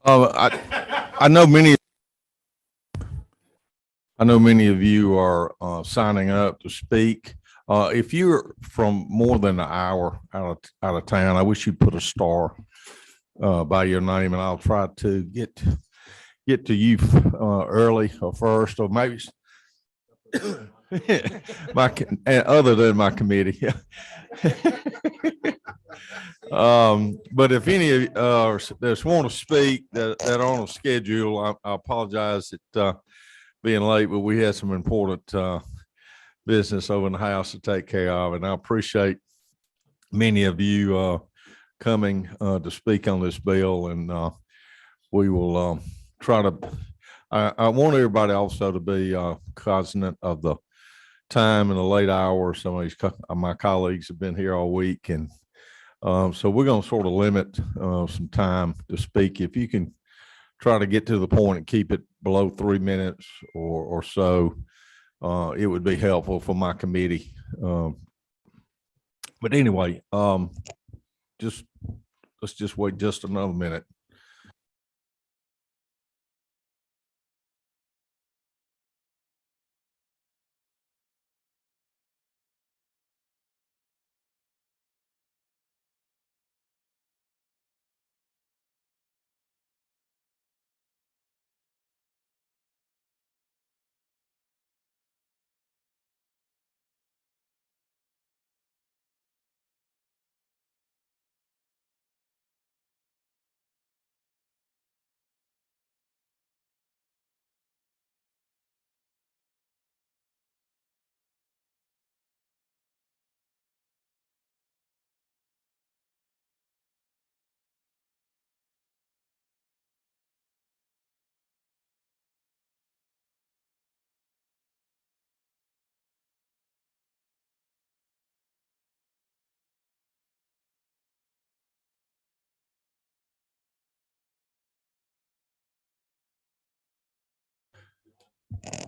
I know many. I know many of you are signing up to speak. If you're from more than an hour out of town, I wish you'd put a star by your name, and I'll try to get to you early or first, or maybe other than my committee. But if any of that want to speak that are on a schedule, I apologize that being late, but we had some important business over in the house to take care of, and I appreciate many of you coming to speak on this bill, and we will try to. I want everybody also to be cognizant of the time and the late hours. Some of my colleagues have been here all week, and so we're going to sort of limit some time to speak. If you can try to get to the point and keep it below 3 minutes or so, it would be helpful for my committee. But anyway, let's just wait just another minute.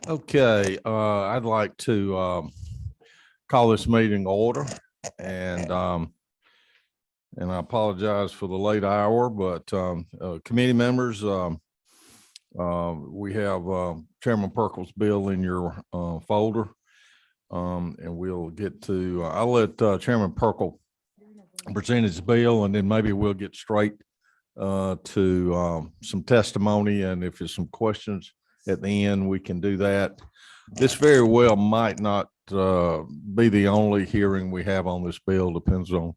Okay, I'd like to call this meeting order, and I apologize for the late hour, but committee members, we have Chairman Perkle's bill in your folder, and we'll get to. I'll let Chairman Perkle present his bill, and then maybe we'll get straight to some testimony, and if there's some questions at the end, we can do that. This very well might not be the only hearing we have on this bill. Depends on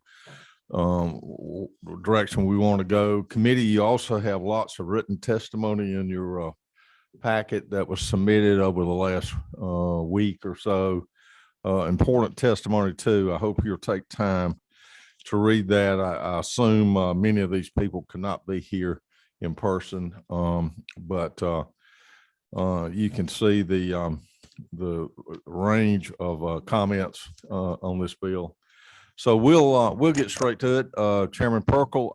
direction we want to go. Committee, you also have lots of written testimony in your packet that was submitted over the last week or so. Important testimony too. I hope you'll take time to read that. I assume many of these people cannot be here in person, but you can see the range of comments on this bill. So we'll get straight to it. Chairman Perkle,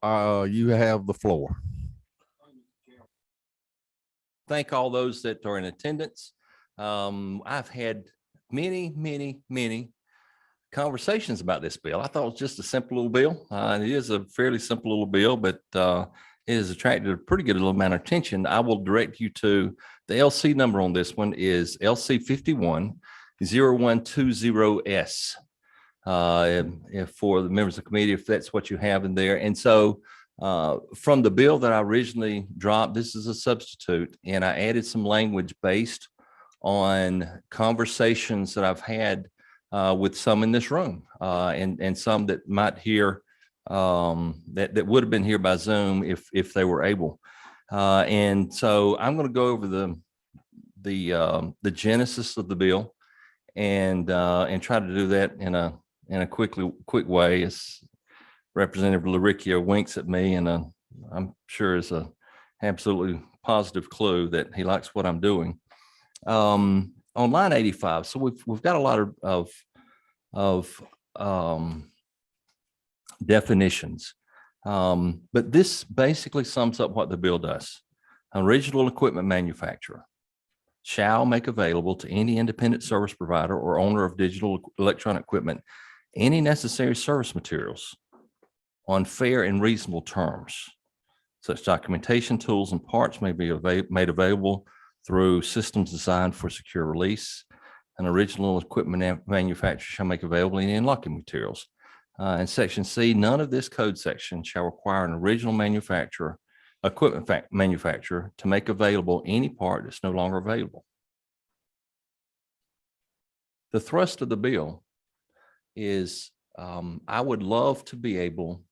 you have the floor. Thank all those that are in attendance. I've had many conversations about this bill. I thought it was just a simple little bill. It is a fairly simple little bill, but it has attracted a pretty good little amount of attention. I will direct you to the LC number on this one is LC 510120S. For the members of the committee, if that's what you have in there. And so from the bill that I originally dropped, this is a substitute, and I added some language based on conversations that I've had with some in this room and some that might hear that would have been here by Zoom if they were able. And so I'm going to go over the genesis of the bill and try to do that in a quick way. As Representative LaRicchia winks at me, and I'm sure is a absolutely positive clue that he likes what I'm doing. On line 85, so we've got a lot of definitions, but this basically sums up what the bill does. An original equipment manufacturer shall make available to any independent service provider or owner of digital electronic equipment any necessary service materials on fair and reasonable terms. Such documentation, tools, and parts may be made available through systems designed for secure release. An original equipment manufacturer shall make available any unlocking materials. In section C, none of this code section shall require an original equipment manufacturer to make available any part that's no longer available. The thrust of the bill is I would love to be able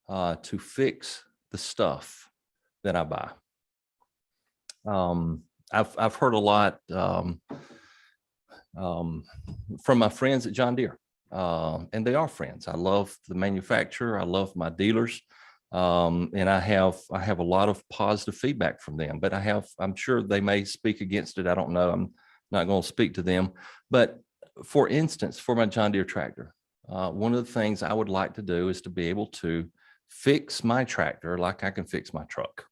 to fix the stuff that I buy. I've heard a lot from my friends at John Deere, and they are friends. I love the manufacturer. I love my dealers, and I have a lot of positive feedback from them. But I'm sure they may speak against it. I don't know. I'm not going to speak to them. But for instance, for my John Deere tractor, one of the things I would like to do is to be able to fix my tractor like I can fix my truck,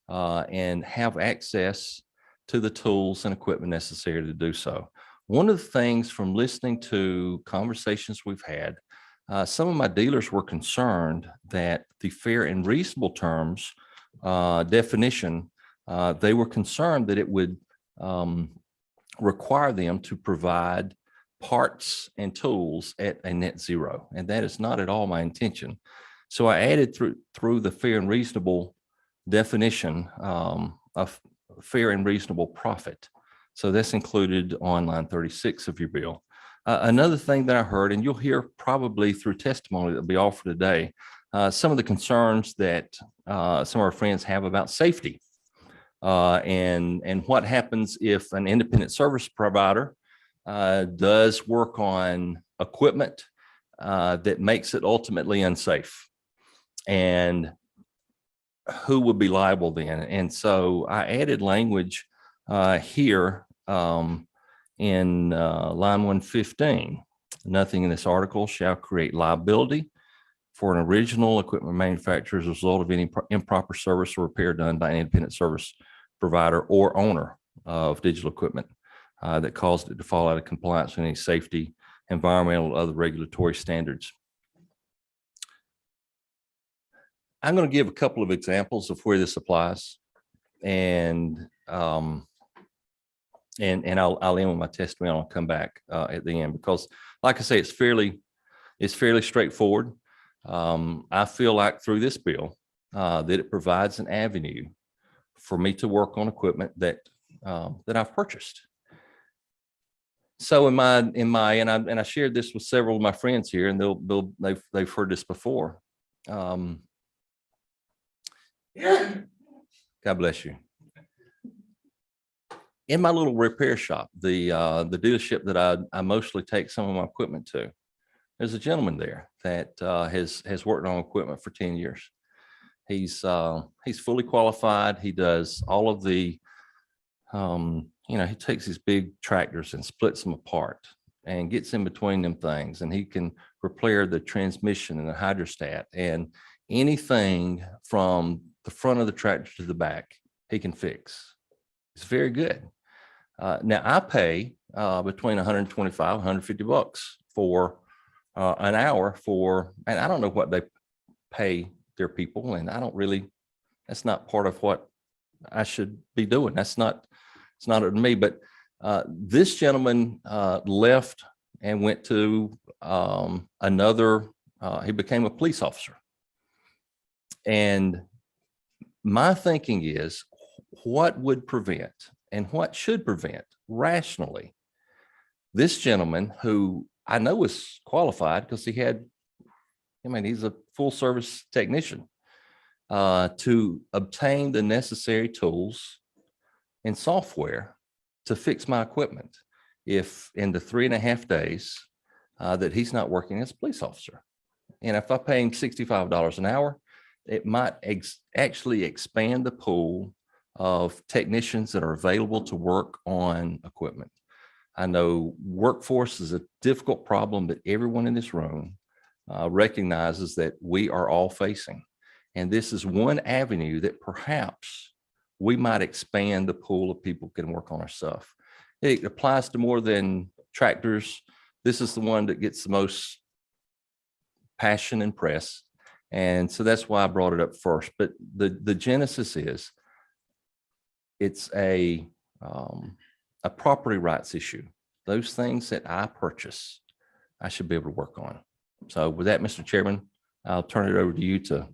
and have access to the tools and equipment necessary to do so. One of the things from listening to conversations we've had, some of my dealers were concerned that the fair and reasonable terms definition, they were concerned that it would require them to provide parts and tools at a net zero. And that is not at all my intention. So I added through the fair and reasonable definition of fair and reasonable profit. So that's included on line 36 of your bill. Another thing that I heard, and you'll hear probably through testimony that'll be offered today, some of the concerns that some of our friends have about safety, and what happens if an independent service provider does work on equipment that makes it ultimately unsafe, and who would be liable then? And so I added language here in line 115. Nothing in this article shall create liability for an original equipment manufacturer as a result of any improper service or repair done by an independent service provider or owner of digital equipment that caused it to fall out of compliance with any safety, environmental, or other regulatory standards. I'm going to give a couple of examples of where this applies, and I'll end with my testimony. I'll come back at the end because, like I say, it's fairly straightforward. I feel like through this bill that it provides an avenue for me to work on equipment that I've purchased. So and I shared this with several of my friends here, and they've heard this before. God bless you. In my little repair shop, the dealership that I mostly take some of my equipment to, there's a gentleman there that has worked on equipment for 10 years. He's fully qualified. He does all of the, he takes these big tractors and splits them apart and gets in between them things, and he can repair the transmission and the hydrostat and anything from the front of the tractor to the back, he can fix. It's very good. Now I pay between 125 and 150 bucks for an hour and I don't know what they pay their people, and that's not part of what I should be doing. It's not up to me, but this gentleman left and went to he became a police officer. And my thinking is, what would prevent and what should prevent rationally this gentleman, who I know is qualified because he's a full service technician, to obtain the necessary tools and software to fix my equipment if in the 3.5 days that he's not working as a police officer. And if I pay him $65 an hour, it might actually expand the pool of technicians that are available to work on equipment. I know workforce is a difficult problem that everyone in this room recognizes that we are all facing. And this is one avenue that perhaps we might expand the pool of people who can work on our stuff. It applies to more than tractors. This is the one that gets the most passion and press. And so that's why I brought it up first. But the genesis is it's a property rights issue. Those things that I purchase, I should be able to work on. So with that, Mr. Chairman, I'll turn it over to you to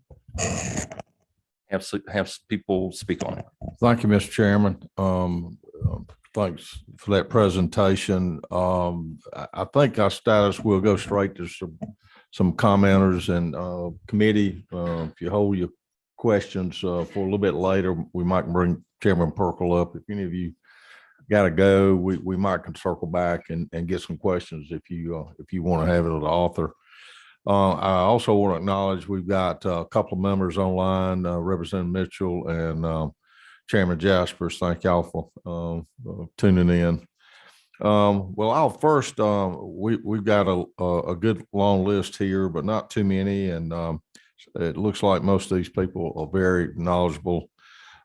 have people speak on it. Thank you, Mr. Chairman. Thanks for that presentation. I think our status will go straight to some commenters and committee. If you hold your questions for a little bit later, we might bring Chairman Perkle up. If any of you got to go, we might can circle back and get some questions if you want to have it with the author. I also want to acknowledge we've got a couple of members online, Representative Mitchell and Chairman Jaspers. Thank y'all for tuning in. Well, I'll first, we've got a good long list here, but not too many. And it looks like most of these people are very knowledgeable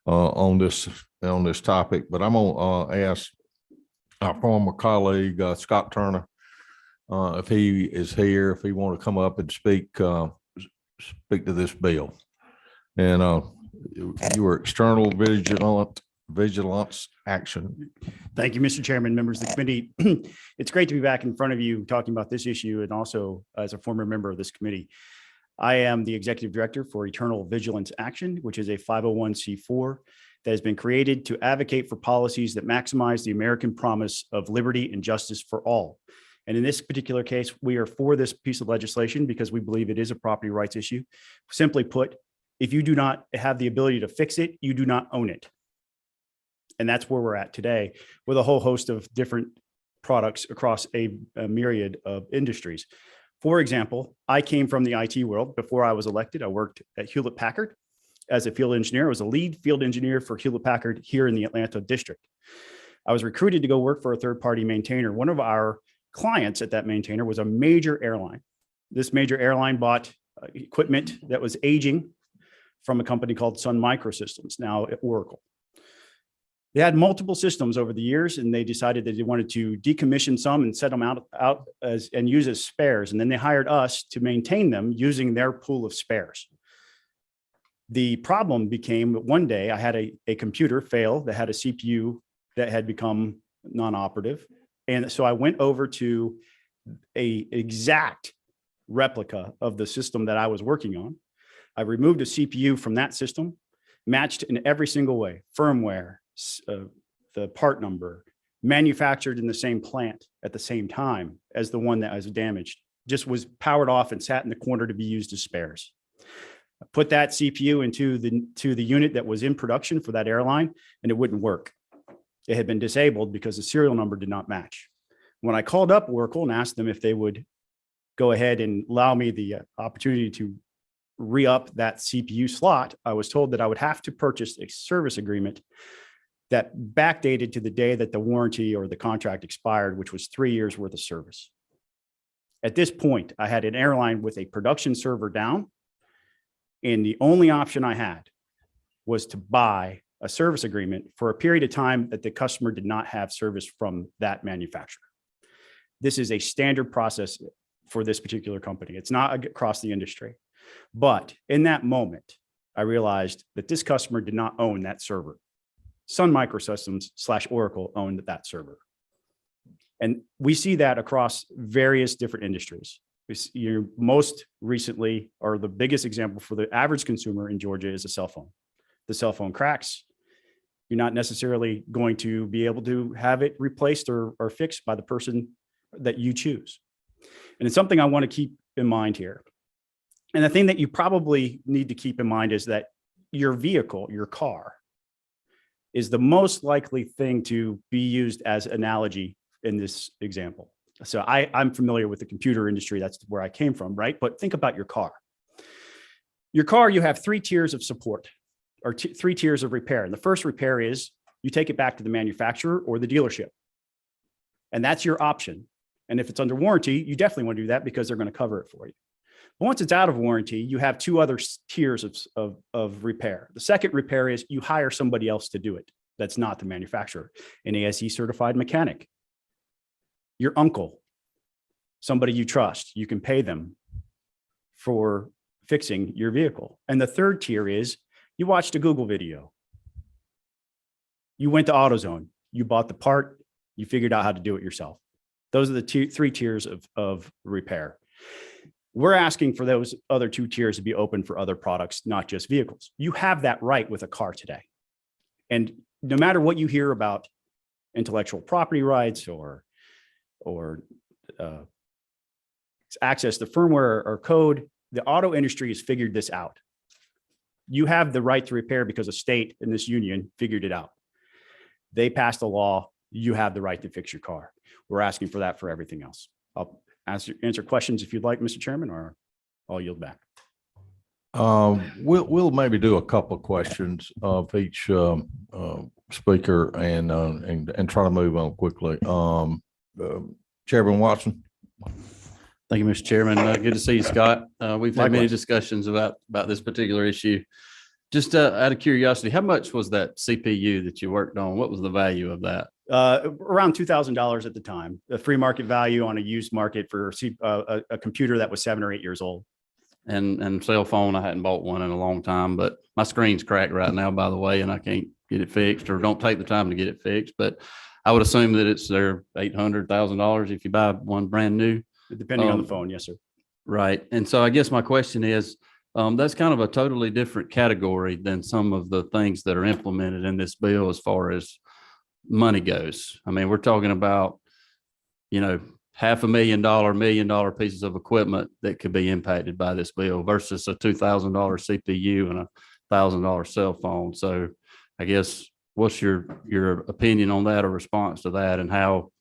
on this topic. But I'm going to ask our former colleague, Scott Turner, if he is here, if he want to come up and speak to this bill. And you were external vigilance action. Thank you, Mr. Chairman, members of the committee. It's great to be back in front of you talking about this issue, and also as a former member of this committee. I am the executive director for Eternal Vigilance Action, which is a 501c4 that has been created to advocate for policies that maximize the American promise of liberty and justice for all. And in this particular case, we are for this piece of legislation because we believe it is a property rights issue. Simply put, if you do not have the ability to fix it, you do not own it. And that's where we're at today with a whole host of different products across a myriad of industries. For example, I came from the IT world. Before I was elected, I worked at Hewlett Packard as a field engineer. I was a lead field engineer for Hewlett Packard here in the Atlanta district. I was recruited to go work for a third-party maintainer. One of our clients at that maintainer was a major airline. This major airline bought equipment that was aging from a company called Sun Microsystems, now at Oracle. They had multiple systems over the years, and they decided that they wanted to decommission some and set them out and use as spares. And then they hired us to maintain them using their pool of spares. The problem became that one day I had a computer fail that had a CPU that had become non-operative. And so I went over to an exact replica of the system that I was working on. I removed a CPU from that system, matched in every single way, firmware, the part number, manufactured in the same plant at the same time as the one that was damaged, just was powered off and sat in the corner to be used as spares. I put that CPU into the unit that was in production for that airline, and it wouldn't work. It had been disabled because the serial number did not match. When I called up Oracle and asked them if they would go ahead and allow me the opportunity to re-up that CPU slot, I was told that I would have to purchase a service agreement that backdated to the day that the warranty or the contract expired, which was 3 years worth of service. At this point, I had an airline with a production server down, and the only option I had was to buy a service agreement for a period of time that the customer did not have service from that manufacturer. This is a standard process for this particular company. It's not across the industry. But in that moment, I realized that this customer did not own that server. Sun Microsystems / Oracle owned that server. And we see that across various different industries. Most recently, or the biggest example for the average consumer in Georgia is a cell phone. The cell phone cracks. You're not necessarily going to be able to have it replaced or fixed by the person that you choose. And it's something I want to keep in mind here. And the thing that you probably need to keep in mind is that your vehicle, your car, is the most likely thing to be used as analogy in this example. So I'm familiar with the computer industry. That's where I came from, right? But think about your car. Your car, you have 3 tiers of support or 3 tiers of repair. And the first repair is you take it back to the manufacturer or the dealership. And that's your option. And if it's under warranty, you definitely want to do that because they're going to cover it for you. But once it's out of warranty, you have 2 other tiers of repair. The second repair is you hire somebody else to do it. That's not the manufacturer, an ASE certified mechanic, your uncle, somebody you trust. You can pay them for fixing your vehicle. And the third tier is you watched a Google video. You went to AutoZone, you bought the part, you figured out how to do it yourself. Those are the three tiers of repair. We're asking for those other two tiers to be open for other products, not just vehicles. You have that right with a car today. And no matter what you hear about intellectual property rights or access to firmware or code, the auto industry has figured this out. You have the right to repair because a state in this union figured it out. They passed a law. You have the right to fix your car. We're asking for that for everything else. I'll answer questions if you'd like, Mr. Chairman, or I'll yield back. We'll maybe do a couple of questions of each speaker and try to move on quickly. Chairman Watson. Thank you, Mr. Chairman. Good to see you, Scott. We've had many Likewise. discussions about this particular issue. Just out of curiosity, how much was that CPU that you worked on? What was the value of that? Around $2,000 at the time, the free market value on a used market for a computer that was 7 or 8 years old. And cell phone, I hadn't bought one in a long time, but my screen's cracked right now, by the way, and I can't get it fixed or don't take the time to get it fixed. But I would assume that it's there $800,000 if you buy one brand new. Depending on the phone, yes, sir. Right. And so I guess my question is, that's kind of a totally different category than some of the things that are implemented in this bill as far as money goes. I mean, we're talking about, $500,000, $1 million pieces of equipment that could be impacted by this bill versus a $2,000 CPU and a $1,000 cell phone. So I guess what's your opinion on that or response to that, and how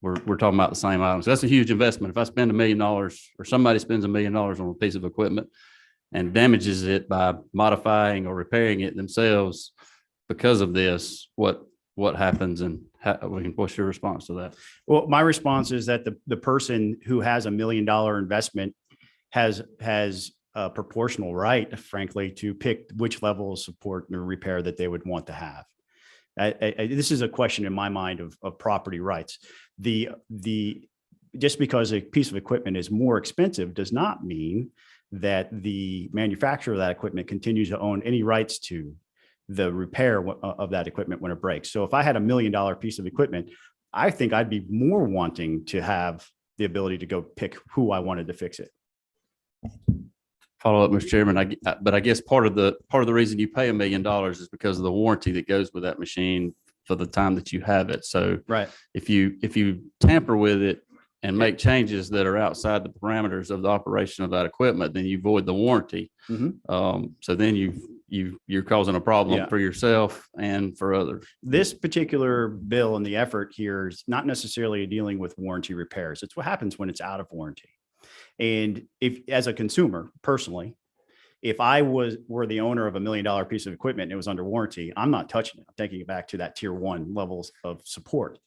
we're talking about the same items? That's a huge investment. If I spend $1 million or somebody spends $1 million on a piece of equipment and damages it by modifying or repairing it themselves because of this, what happens, and what's your response to that? Well, my response is that the person who has $1 million investment has a proportional right, frankly, to pick which level of support and repair that they would want to have. This is a question in my mind of property rights. Just because a piece of equipment is more expensive does not mean that the manufacturer of that equipment continues to own any rights to the repair of that equipment when it breaks. So if I had $1 million piece of equipment, I think I'd be more wanting to have the ability to go pick who I wanted to fix it. Follow up, Mr. Chairman. But I guess part of the reason you pay $1 million is because of the warranty that goes with that machine for the time that you have it. So Right. if you tamper with it and make changes that are outside the parameters of the operation of that equipment, then you void the warranty. Mhm. So then you're causing a problem Yeah. for yourself and for others. This particular bill and the effort here is not necessarily dealing with warranty repairs. It's what happens when it's out of warranty. And if, as a consumer, personally, if I were the owner of $1 million piece of equipment and it was under warranty, I'm not touching it. I'm taking it back to that tier 1 levels of support.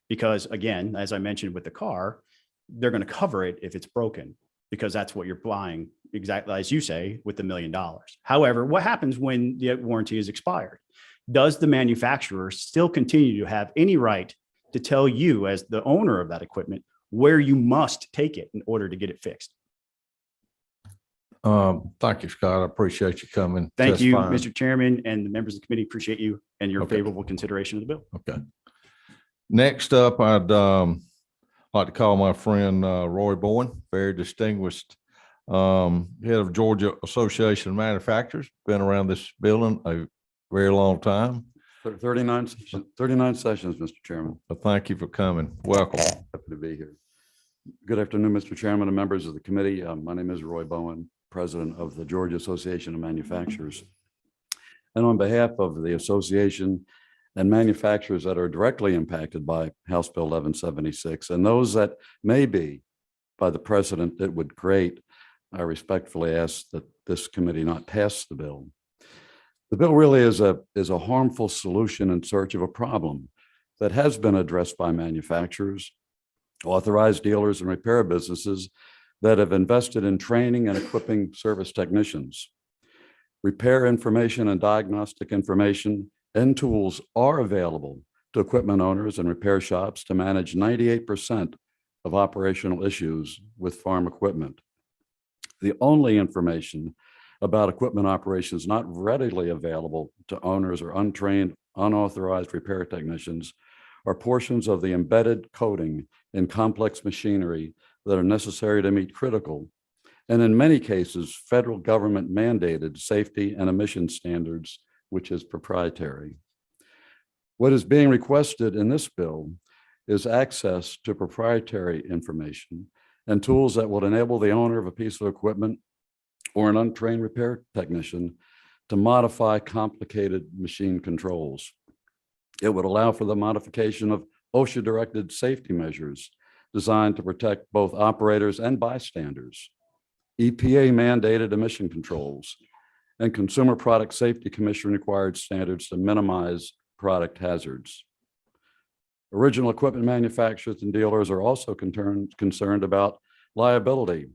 Because again, as I mentioned with the car, they're going to cover it if it's broken, because that's what you're buying, exactly as you say, with the $1 million. However, what happens when the warranty is expired? Does the manufacturer still continue to have any right to tell you, as the owner of that equipment, where you must take it in order to get it fixed? Thank you, Scott. I appreciate you coming. Thank you, testifying. Mr. Chairman, and the members of the committee. Appreciate you and your Okay. favorable consideration of the bill. Okay. Next up, I'd like to call my friend Roy Bowen, very distinguished head of Georgia Association of Manufacturers, been around this building a very long time. 39 sessions, Mr. Chairman. So thank you for coming. Welcome. Happy to be here. Good afternoon, Mr. Chairman and members of the committee. My name is Roy Bowen, president of the Georgia Association of Manufacturers. And on behalf of the association and manufacturers that are directly impacted by House Bill 1176 and those that may be by the precedent it would create, I respectfully ask that this committee not pass the bill. The bill really is a harmful solution in search of a problem that has been addressed by manufacturers, authorized dealers, and repair businesses that have invested in training and equipping service technicians. Repair information and diagnostic information and tools are available to equipment owners and repair shops to manage 98% of operational issues with farm equipment. the only information about equipment operations not readily available to owners or untrained, unauthorized repair technicians are portions of the embedded coding in complex machinery that are necessary to meet critical, and in many cases, federal government mandated safety and emission standards, which is proprietary. What is being requested in this bill is access to proprietary information and tools that will enable the owner of a piece of equipment or an untrained repair technician to modify complicated machine controls. It would allow for the modification of OSHA-directed safety measures designed to protect both operators and bystanders, EPA-mandated emission controls, and Consumer Product Safety Commission required standards to minimize product hazards. Original equipment manufacturers and dealers are also concerned about liability,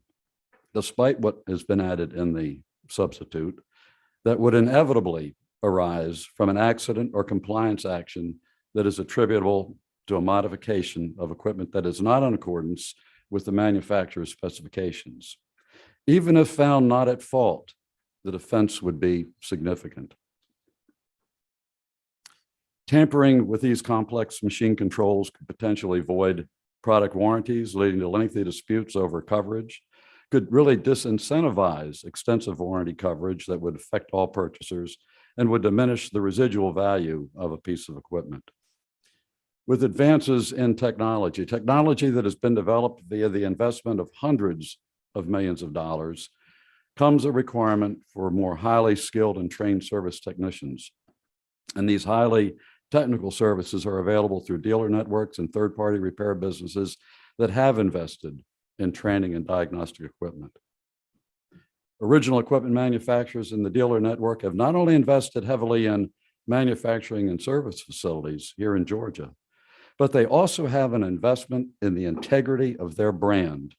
despite what has been added in the substitute, that would inevitably arise from an accident or compliance action that is attributable to a modification of equipment that is not in accordance with the manufacturer's specifications. Even if found not at fault, the defense would be significant. Tampering with these complex machine controls could potentially void product warranties, leading to lengthy disputes over coverage, could really disincentivize extensive warranty coverage that would affect all purchasers and would diminish the residual value of a piece of equipment. With advances in technology that has been developed via the investment of hundreds of millions of dollars, comes a requirement for more highly skilled and trained service technicians. And these highly technical services are available through dealer networks and third-party repair businesses that have invested in training and diagnostic equipment. Original equipment manufacturers in the dealer network have not only invested heavily in manufacturing and service facilities here in Georgia, but they also have an investment in the integrity of their brand.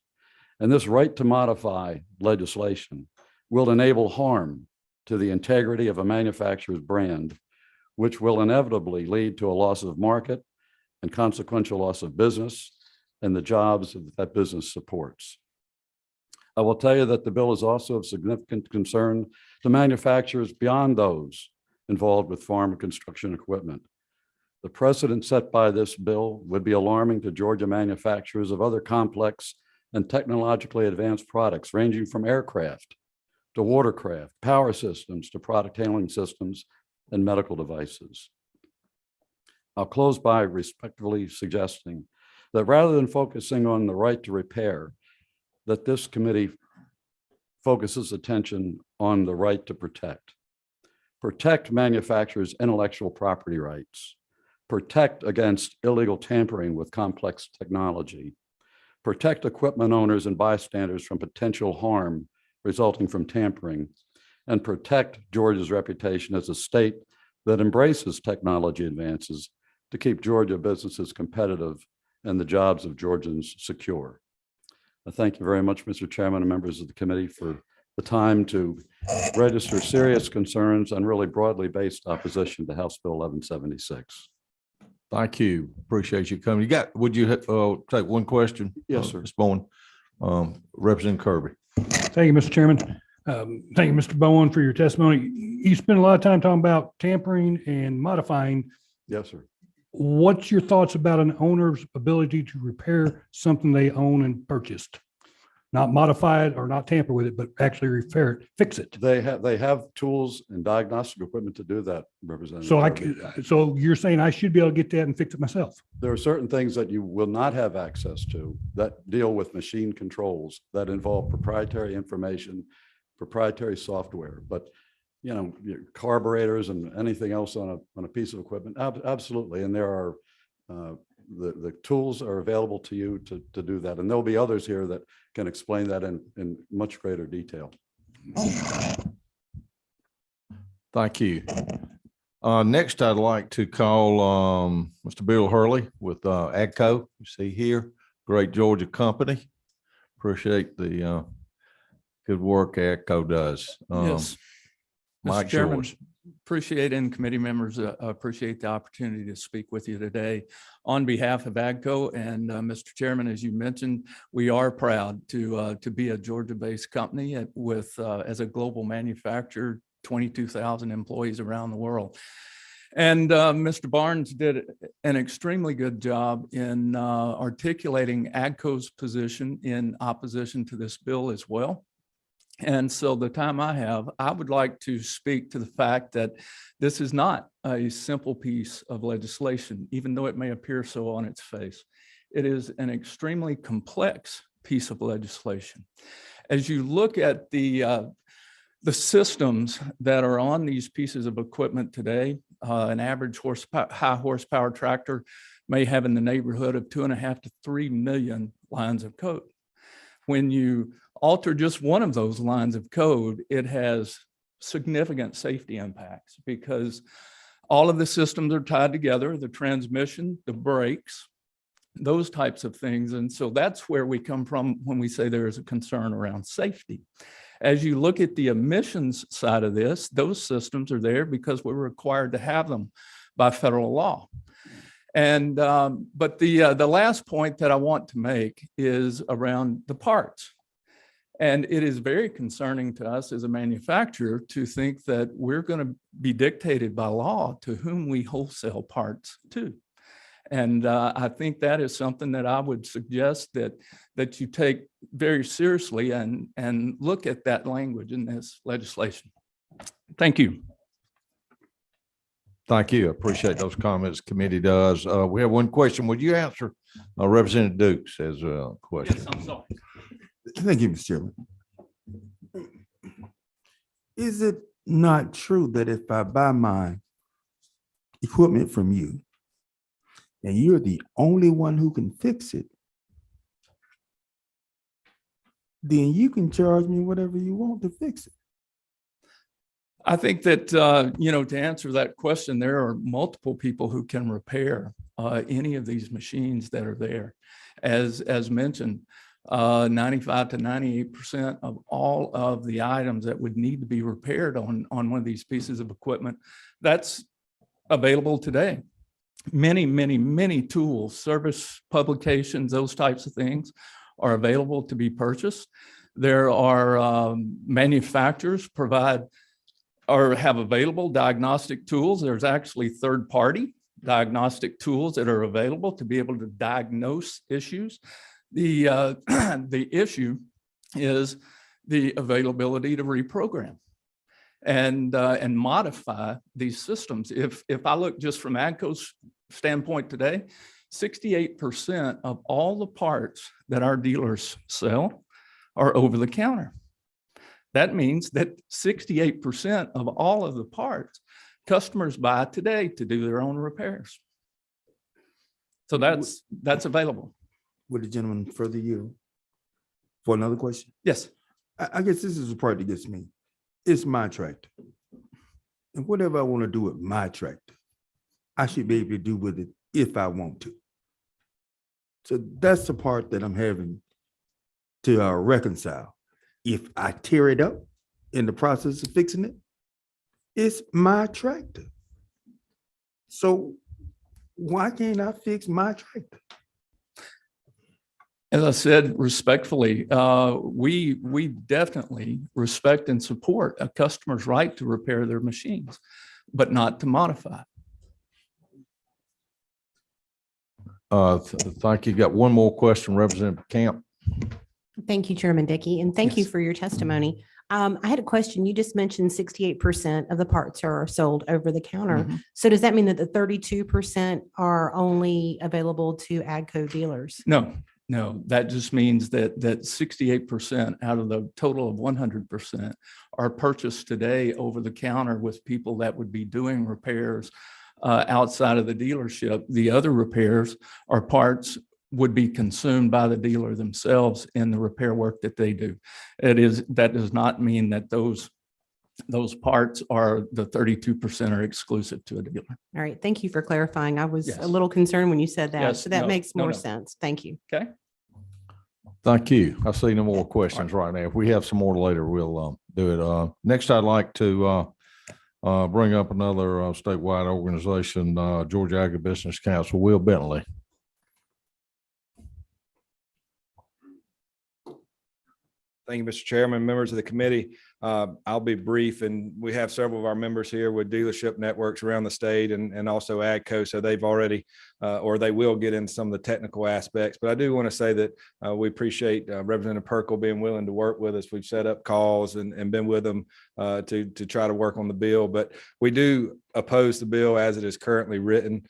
And this right to modify legislation will enable harm to the integrity of a manufacturer's brand, which will inevitably lead to a loss of market and consequential loss of business and the jobs that business supports. I will tell you that the bill is also of significant concern to manufacturers beyond those involved with farm and construction equipment. The precedent set by this bill would be alarming to Georgia manufacturers of other complex and technologically advanced products, ranging from aircraft to watercraft, power systems to product handling systems, and medical devices. I'll close by respectfully suggesting that rather than focusing on the right to repair, that this committee focuses attention on the right to protect. Protect manufacturers' intellectual property rights. Protect against illegal tampering with complex technology. Protect equipment owners and bystanders from potential harm resulting from tampering, and protect Georgia's reputation as a state that embraces technology advances to keep Georgia businesses competitive and the jobs of Georgians secure. I thank you very much, Mr. Chairman and members of the committee, for the time to register serious concerns and really broadly based opposition to House Bill 1176. Thank you. Appreciate you coming. Would you take one question? Yes, sir. Ms. Bowen, Representative Kirby. Thank you, Mr. Chairman. Thank you, Mr. Bowen, for your testimony. You spent a lot of time talking about tampering and modifying. Yes, sir. What's your thoughts about an owner's ability to repair something they own and purchased? Not modify it or not tamper with it, but actually repair it, fix it. They have tools and diagnostic equipment to do that, Representative. So so you're saying I should be able to get that and fix it myself? There are certain things that you will not have access to that deal with machine controls that involve proprietary information, proprietary software, but you know, your carburetors and anything else on a piece of equipment, absolutely. And there are the tools are available to you to do that. And there'll be others here that can explain that in much greater detail. Thank you. Next, I'd like to call Mr. Bill Hurley with AGCO. You see here, great Georgia company. Appreciate the good work AGCO does. Yes. Mr. Mike's Chairman, yours. Appreciate and committee members appreciate the opportunity to speak with you today on behalf of AGCO. And Mr. Chairman, as you mentioned, we are proud to be a Georgia-based company with as a global manufacturer, 22,000 employees around the world. And Mr. Barnes did an extremely good job in articulating AGCO's position in opposition to this bill as well. And so the time I have, I would like to speak to the fact that this is not a simple piece of legislation, even though it may appear so on its face. It is an extremely complex piece of legislation. As you look at the systems that are on these pieces of equipment today, an average high horsepower tractor may have in the neighborhood of 2.5 to 3 million lines of code. When you alter just one of those lines of code, it has significant safety impacts because all of the systems are tied together, the transmission, the brakes, those types of things. And so that's where we come from when we say there is a concern around safety. As you look at the emissions side of this, those systems are there because we're required to have them by federal law. And but the last point that I want to make is around the parts. And it is very concerning to us as a manufacturer to think that we're going to be dictated by law to whom we wholesale parts to. And I think that is something that I would suggest that you take very seriously and look at that language in this legislation. Thank you. Thank you. I appreciate those comments. Committee does. We have one question. Would you answer Representative Dukes as a question? Yes, I'm sorry. Thank you, Mr. Chairman. Is it not true that if I buy my equipment from you and you're the only one who can fix it, then you can charge me whatever you want to fix it? I think that, to answer that question, there are multiple people who can repair any of these machines that are there. As mentioned, 95 to 98% of all of the items that would need to be repaired on one of these pieces of equipment, that's available today. Many, many, many tools, service publications, those types of things are available to be purchased. There are manufacturers provide or have available diagnostic tools. There's actually third-party diagnostic tools that are available to be able to diagnose issues. The issue is the availability to reprogram and modify these systems. If I look just from AGCO's standpoint today, 68% of all the parts that our dealers sell are over the counter. That means that 68% of all of the parts customers buy today to do their own repairs. So that's available. Would the gentleman further you for another question? Yes. I guess this is the part that gets me. It's my tractor. And whatever I want to do with my tractor, I should be able to do with it if I want to. So that's the part that I'm having to reconcile. If I tear it up in the process of fixing it, it's my tractor. So why can't I fix my tractor? As I said respectfully, we definitely respect and support a customer's right to repair their machines, but not to modify. Thank you. Got one more question, Representative Camp. Thank you, Chairman Dickey, and thank you Yes. for your testimony. I had a question. You just mentioned 68% of the parts are sold over the counter. Mhm. So does that mean that the 32% are only available to AGCO dealers? No, that just means that 68% out of the total of 100% are purchased today over the counter with people that would be doing repairs outside of the dealership. The other repairs or parts would be consumed by the dealer themselves in the repair work that they do. That does not mean that those parts are the 32% are exclusive to a dealer. All right, thank you for clarifying. I was Yes. a little concerned when you said that, Yes, so that no, makes no, more no. sense. Thank you. Okay. Thank you. I see no more questions right now. If we have some more later, we'll do it. Next, I'd like to bring up another statewide organization, Georgia Agribusiness Council, Will Bentley. Thank you, Mr. Chairman, members of the committee. I'll be brief, and we have several of our members here with dealership networks around the state and also AGCO. So they've already, or they will get into some of the technical aspects. But I do want to say that we appreciate Representative Perkle being willing to work with us. We've set up calls and been with them to try to work on the bill. But we do oppose the bill as it is currently written.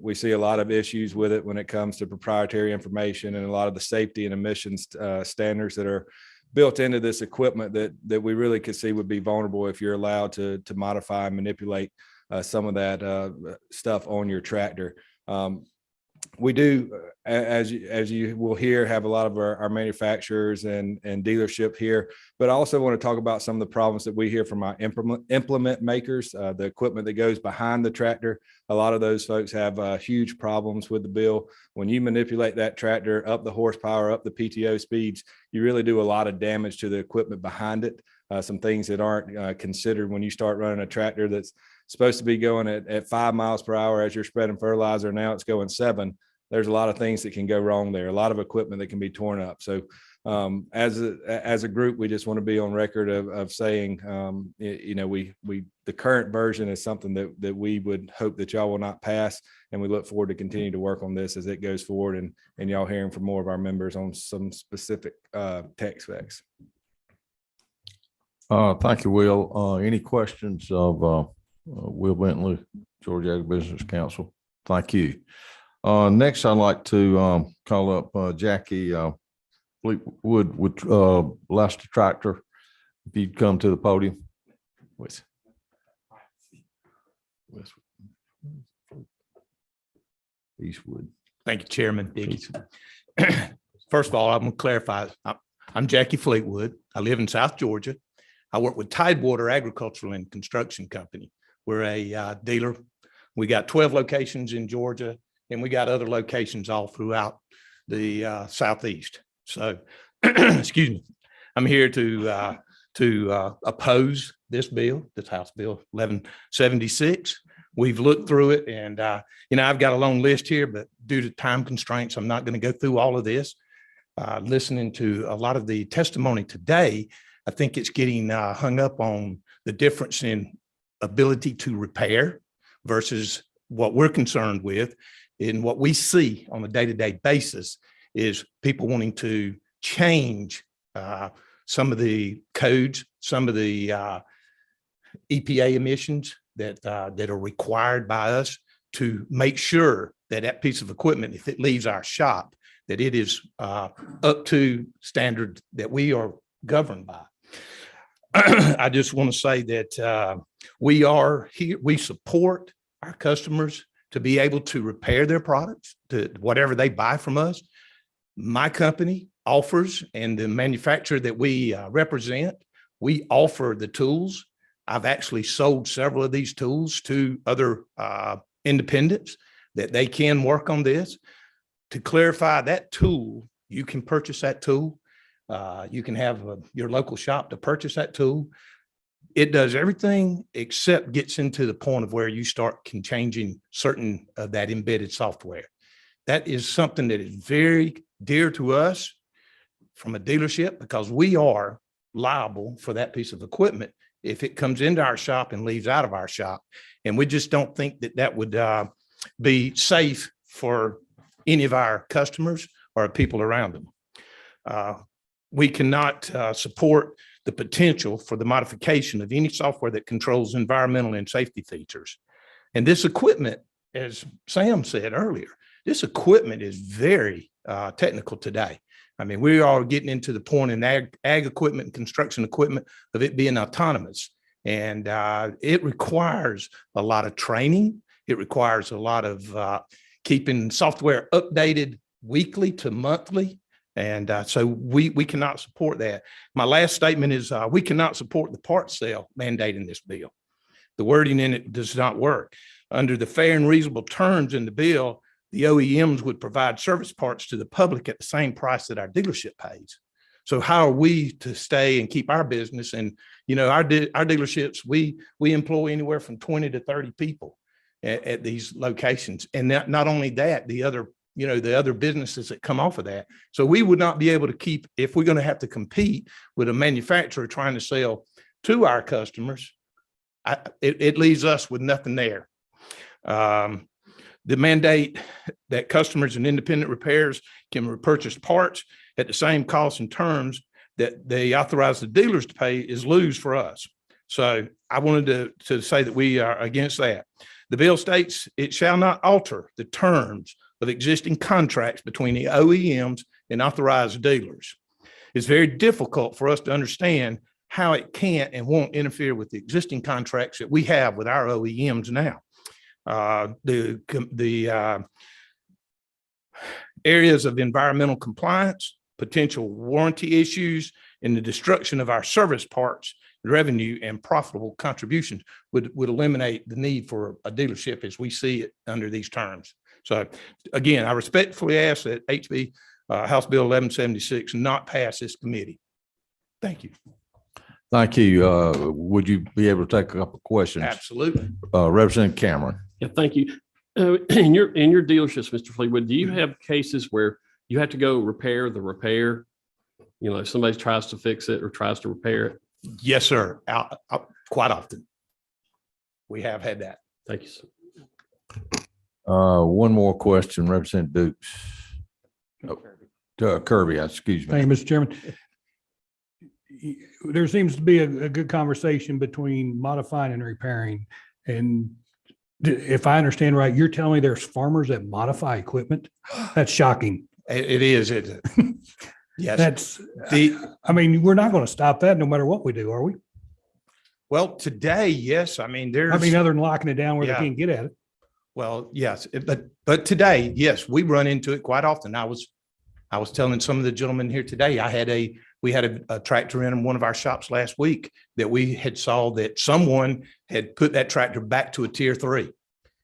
We see a lot of issues with it when it comes to proprietary information and a lot of the safety and emissions standards that are built into this equipment that we really could see would be vulnerable if you're allowed to modify and manipulate some of that stuff on your tractor. We do, as you will hear, have a lot of our manufacturers and dealership here, but I also want to talk about some of the problems that we hear from our implement makers, the equipment that goes behind the tractor. A lot of those folks have huge problems with the bill. When you manipulate that tractor up the horsepower, up the PTO speeds, you really do a lot of damage to the equipment behind it. Some things that aren't considered when you start running a tractor that's supposed to be going at 5 miles per hour as you're spreading fertilizer. Now it's going 7. There's a lot of things that can go wrong there, a lot of equipment that can be torn up. So as a group, we just want to be on record of saying, the current version is something that we would hope that y'all will not pass. And we look forward to continue to work on this as it goes forward and y'all hearing from more of our members on some specific tech specs. Thank you, Will. Any questions of Will Bentley, Georgia Agribusiness Council? Thank you. Next, I'd like to call up Jackie Fleetwood with Leicester Tractor. If you'd come to the podium. Eastwood. Thank you, Chairman Dickey. First of all, I'm going to clarify. I'm Jackie Fleetwood. I live in South Georgia. I work with Tidewater Agricultural and Construction Company. We're a dealer. We got 12 locations in Georgia, and we got other locations all throughout the Southeast. So, excuse me, I'm here to oppose this bill, this House Bill 1176. We've looked through it, and I've got a long list here, but due to time constraints, I'm not going to go through all of this. Listening to a lot of the testimony today, I think it's getting hung up on the difference in ability to repair versus what we're concerned with. And what we see on a day-to-day basis is people wanting to change some of the codes, some of the EPA emissions that are required by us to make sure that that piece of equipment, if it leaves our shop, that it is up to standard that we are governed by. I just want to say that we are here, we support our customers to be able to repair their products, to whatever they buy from us. My company offers, and the manufacturer that we represent, we offer the tools. I've actually sold several of these tools to other independents that they can work on this. To clarify, that tool, you can purchase that tool. You can have your local shop to purchase that tool. It does everything except gets into the point of where you start changing certain of that embedded software. That is something that is very dear to us from a dealership, because we are liable for that piece of equipment if it comes into our shop and leaves out of our shop. And we just don't think that that would be safe for any of our customers or people around them. We cannot support the potential for the modification of any software that controls environmental and safety features. And this equipment, as Sam said earlier, this equipment is very technical today. I mean, we are getting into the point in ag equipment and construction equipment of it being autonomous. And it requires a lot of training. It requires a lot of keeping software updated weekly to monthly. And so we cannot support that. My last statement is we cannot support the part sale mandate in this bill. The wording in it does not work. Under the fair and reasonable terms in the bill, the OEMs would provide service parts to the public at the same price that our dealership pays. So how are we to stay and keep our business? And, you know, our dealerships, we employ anywhere from 20 to 30 people at these locations. And not only that, the other businesses that come off of that. So we would not be able to keep, if we're going to have to compete with a manufacturer trying to sell to our customers, it leaves us with nothing there. The mandate that customers and independent repairs can repurchase parts at the same cost and terms that they authorize the dealers to pay is lose for us. So I wanted to say that we are against that. The bill states it shall not alter the terms of existing contracts between the OEMs and authorized dealers. It's very difficult for us to understand how it can't and won't interfere with the existing contracts that we have with our OEMs now. The areas of environmental compliance, potential warranty issues, and the destruction of our service parts, revenue, and profitable contributions would eliminate the need for a dealership as we see it under these terms. So again, I respectfully ask that HB House Bill 1176 not pass this committee. Thank you. Thank you. Would you be able to take a couple of questions? Absolutely. Representative Cameron. Yeah, thank you. In your dealerships, Mr. Fleetwood, do you have cases where you have to go repair the repair? You know, if somebody tries to fix it or tries to repair it? Yes, sir. Quite often. We have had that. Thank you, sir. One more question, Representative Dukes. Kirby, excuse me. Thank you, Mr. Chairman. There seems to be a good conversation between modifying and repairing. And if I understand right, you're telling me there's farmers that modify equipment? That's shocking. It is. Yes. I mean, we're not going to stop that no matter what we do, are we? Well, today, yes. I mean, other than locking it down where they can't get at it. Well, yes, but today, yes, we run into it quite often. I was telling some of the gentlemen here today, we had a tractor in one of our shops last week that we had saw that someone had put that tractor back to a tier 3.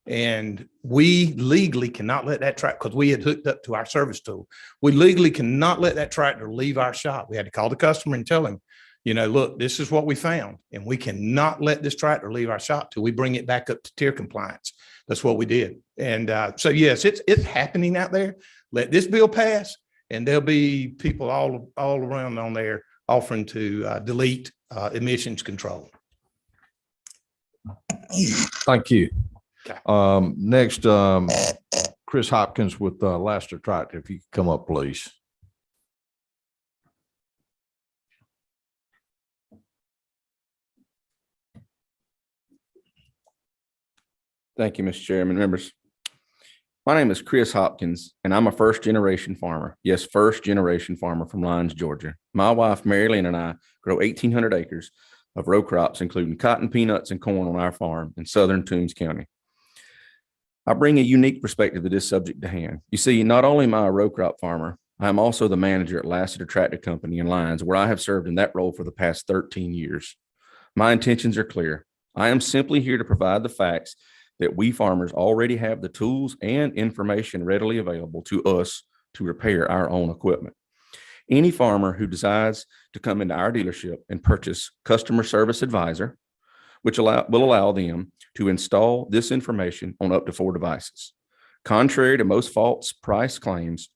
And we legally cannot let that tractor, because we had hooked up to our service tool. We legally cannot let that tractor leave our shop. We had to call the customer and tell him, you know, look, this is what we found, and we cannot let this tractor leave our shop till we bring it back up to tier compliance. That's what we did. And so, yes, it's happening out there. Let this bill pass, and there'll be people all around on there offering to delete emissions control. Thank you. Okay. Next, Chris Hopkins with Laster Tractor. If you could come up, please. Thank you, Mr. Chairman, members. My name is Chris Hopkins, and I'm a first-generation farmer. Yes, first-generation farmer from Lyons, Georgia. My wife, Mary Lynn, and I grow 1,800 acres of row crops, including cotton, peanuts, and corn on our farm in southern Toombs County. I bring a unique perspective to this subject to hand. You see, not only am I a row crop farmer, I am also the manager at Lassiter Tractor Company in Lyons, where I have served in that role for the past 13 years. My intentions are clear. I am simply here to provide the facts that we farmers already have the tools and information readily available to us to repair our own equipment. Any farmer who decides to come into our dealership and purchase Customer Service Advisor, which will allow them to install this information on up to 4 devices. Contrary to most false price claims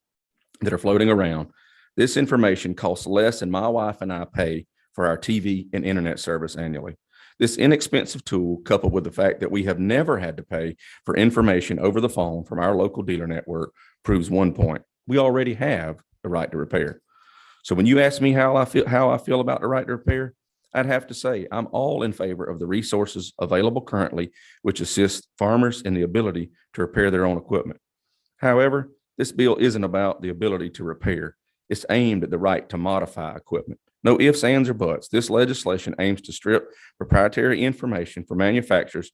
that are floating around, this information costs less than my wife and I pay for our TV and internet service annually. This inexpensive tool, coupled with the fact that we have never had to pay for information over the phone from our local dealer network, proves one point: we already have the right to repair. So when you ask me how I feel about the right to repair, I'd have to say I'm all in favor of the resources available currently, which assist farmers in the ability to repair their own equipment. However, this bill isn't about the ability to repair. It's aimed at the right to modify equipment. No ifs, ands, or buts. This legislation aims to strip proprietary information from manufacturers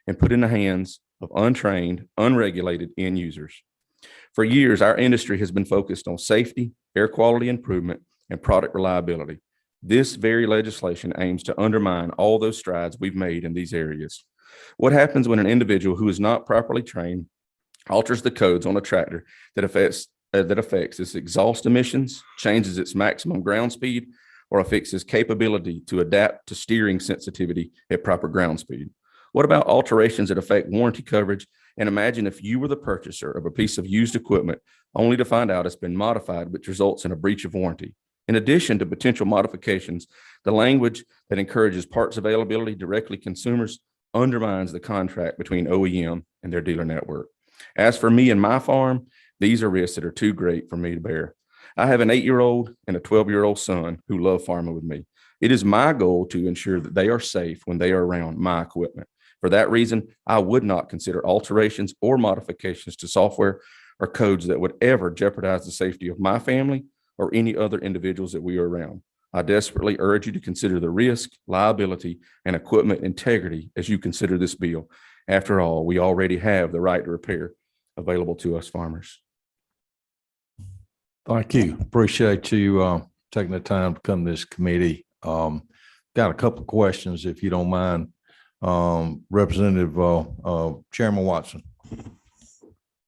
and put in the hands of untrained, unregulated end users. For years, our industry has been focused on safety, air quality improvement, and product reliability. This very legislation aims to undermine all those strides we've made in these areas. What happens when an individual who is not properly trained alters the codes on a tractor that affects that affects its exhaust emissions, changes its maximum ground speed, or affects its capability to adapt to steering sensitivity at proper ground speed? What about alterations that affect warranty coverage? And imagine if you were the purchaser of a piece of used equipment only to find out it's been modified, which results in a breach of warranty. In addition to potential modifications, the language that encourages parts availability directly to consumers undermines the contract between OEM and their dealer network. As for me and my farm, these are risks that are too great for me to bear. I have an 8-year-old and a 12-year-old son who love farming with me. It is my goal to ensure that they are safe when they are around my equipment. For that reason, I would not consider alterations or modifications to software or codes that would ever jeopardize the safety of my family or any other individuals that we are around. I desperately urge you to consider the risk, liability, and equipment integrity as you consider this bill. After all, we already have the right to repair available to us farmers. Thank you. Appreciate you taking the time to come to this committee. Got a couple of questions, if you don't mind. Representative Chairman Watson.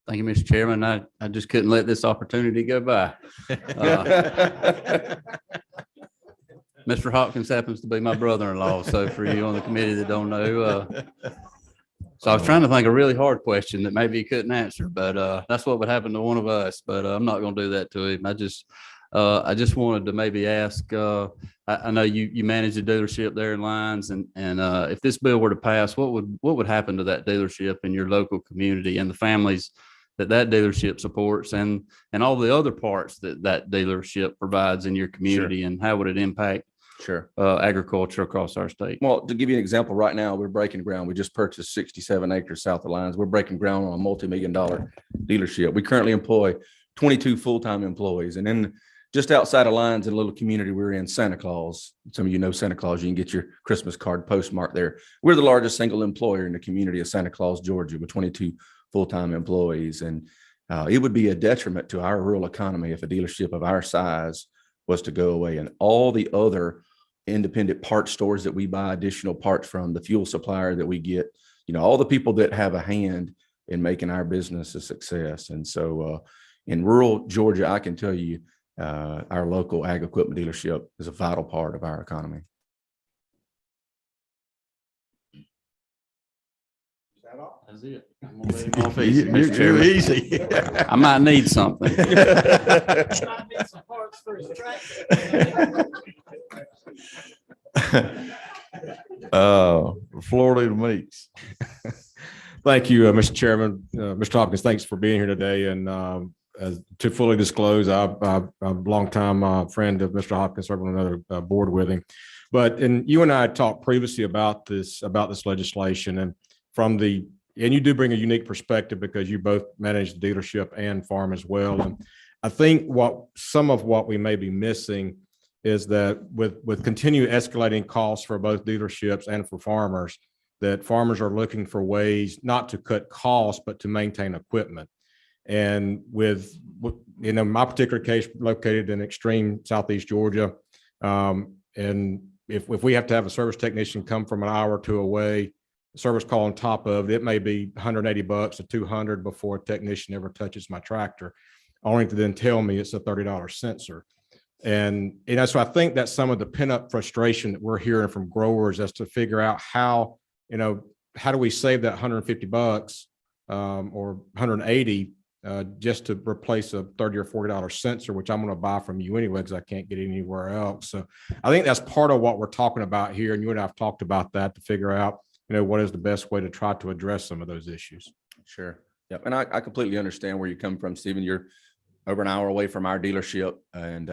Thank you, Mr. Chairman. I just couldn't let this opportunity go by. Mr. Hopkins happens to be my brother-in-law. So for you on the committee that don't know, so I was trying to think a really hard question that maybe he couldn't answer, but that's what would happen to one of us. But I'm not going to do that to him. I just wanted to maybe ask. I know you manage the dealership there in Lyons, and if this bill were to pass, what would happen to that dealership in your local community and the families that dealership supports, and all the other parts that dealership provides in your community, and how would it impact agriculture across our state? Well, to give you an example, right now we're breaking ground. We just purchased 67 acres south of Lyons. We're breaking ground on a multi-million-dollar dealership. We currently employ 22 full-time employees, and then just outside of Lyons, in a little community we're in, Santa Claus. Some of you know Santa Claus. You can get your Christmas card postmarked there. We're the largest single employer in the community of Santa Claus, Georgia, with 22 full-time employees. And it would be a detriment to our rural economy if a dealership of our size was to go away. And all the other independent parts stores that we buy additional parts from, the fuel supplier that we get, all the people that have a hand in making our business a success. And so in rural Georgia, I can tell you, our local ag equipment dealership is a vital part of our economy. That's it. I'm gonna let him off easy, Mr. You're Chairman. easy. I might need something. Florida to Meeks. Thank you, Mr. Chairman. Mr. Hopkins, thanks for being here today. And to fully disclose, I'm a longtime friend of Mr. Hopkins, served on another board with him. And you and I talked previously about this legislation, and you do bring a unique perspective because you both manage the dealership and farm as well. And I think some of what we may be missing is that with continued escalating costs for both dealerships and for farmers, that farmers are looking for ways not to cut costs, but to maintain equipment. And with my particular case, located in extreme Southeast Georgia, and if we have to have a service technician come from an hour or two away, service call on top of it may be $180 to $200 before a technician ever touches my tractor, only to then tell me it's a $30 sensor. And so I think that's some of the pent-up frustration that we're hearing from growers as to figure out how do we save that $150 or $180 just to replace a $30 or $40 sensor, which I'm going to buy from you anyway because I can't get it anywhere else. So I think that's part of what we're talking about here, and you and I have talked about that to figure out what is the best way to try to address some of those issues. Sure. Yep. And I completely understand where you come from, Stephen. You're over an hour away from our dealership, and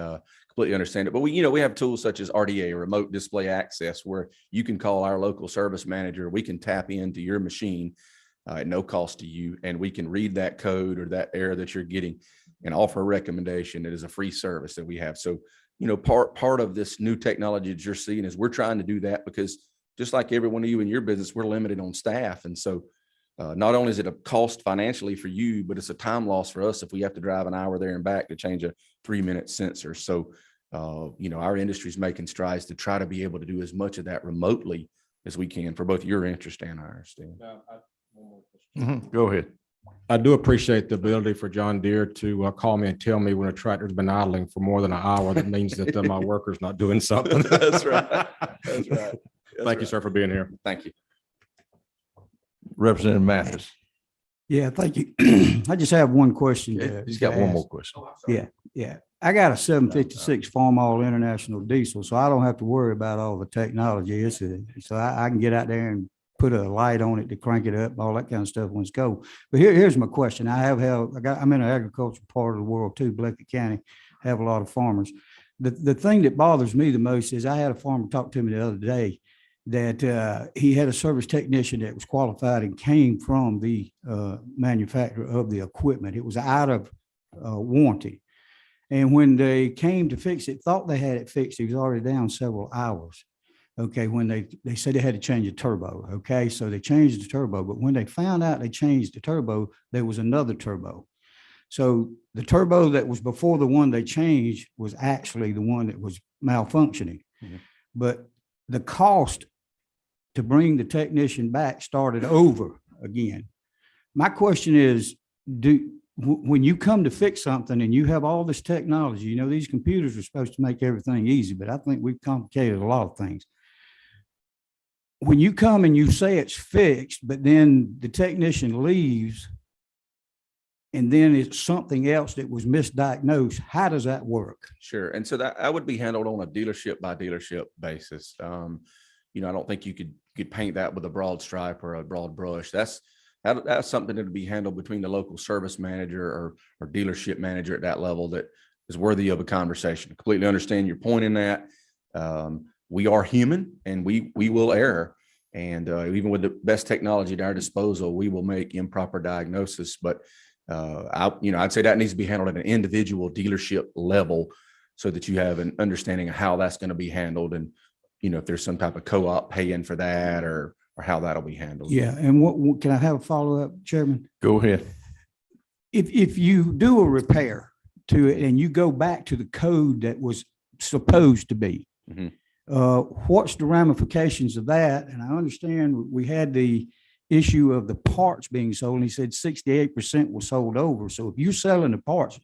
completely understand it. But we have tools such as RDA, remote display access, where you can call our local service manager. We can tap into your machine at no cost to you, and we can read that code or that error that you're getting and offer a recommendation. It is a free service that we have. So, part of this new technology that you're seeing is we're trying to do that because just like every one of you in your business, we're limited on staff. And so not only is it a cost financially for you, but it's a time loss for us if we have to drive an hour there and back to change a 3-minute sensor. So, our industry is making strides to try to be able to do as much of that remotely as we can for both your interest and ours. Go ahead. I do appreciate the ability for John Deere to call me and tell me when a tractor's been idling for more than an hour. That means that my worker's not doing something. That's right. That's right. Thank you, sir, for being here. Thank you. Representative Mathis. Yeah, thank you. I just have one question. He's got one ask. more question. Yeah. I got a 756 Farmall International diesel, so I don't have to worry about all the technology. So I can get out there and put a light on it to crank it up, all that kind of stuff when it's go. But here's my question. I'm in an agricultural part of the world too, Blackett County, have a lot of farmers. The thing that bothers me the most is I had a farmer talk to me the other day that he had a service technician that was qualified and came from the manufacturer of the equipment. It was out of warranty. And when they came to fix it, thought they had it fixed, he was already down several hours. Okay, when they said they had to change the turbo. Okay, so they changed the turbo, but when they found out they changed the turbo, there was another turbo. So the turbo that was before the one they changed was actually the one that was malfunctioning. Mhm. But the cost to bring the technician back started over again. My question is, when you come to fix something and you have all this technology, these computers are supposed to make everything easy, but I think we've complicated a lot of things. When you come and you say it's fixed, but then the technician leaves and then it's something else that was misdiagnosed, how does that work? Sure. And so that would be handled on a dealership by dealership basis. I don't think you could paint that with a broad stripe or a broad brush. That's something that would be handled between the local service manager or dealership manager at that level that is worthy of a conversation. Completely understand your point in that. We are human and we will err. And even with the best technology at our disposal, we will make improper diagnosis. But I'd say that needs to be handled at an individual dealership level so that you have an understanding of how that's going to be handled. And, if there's some type of co-op paying for that or how that'll be handled. Yeah. And what can I have a follow-up, Chairman? Go ahead. If you do a repair to it and you go back to the code that was supposed to be, Mhm. What's the ramifications of that? And I understand we had the issue of the parts being sold, and he said 68% was sold over. So if you're selling the parts,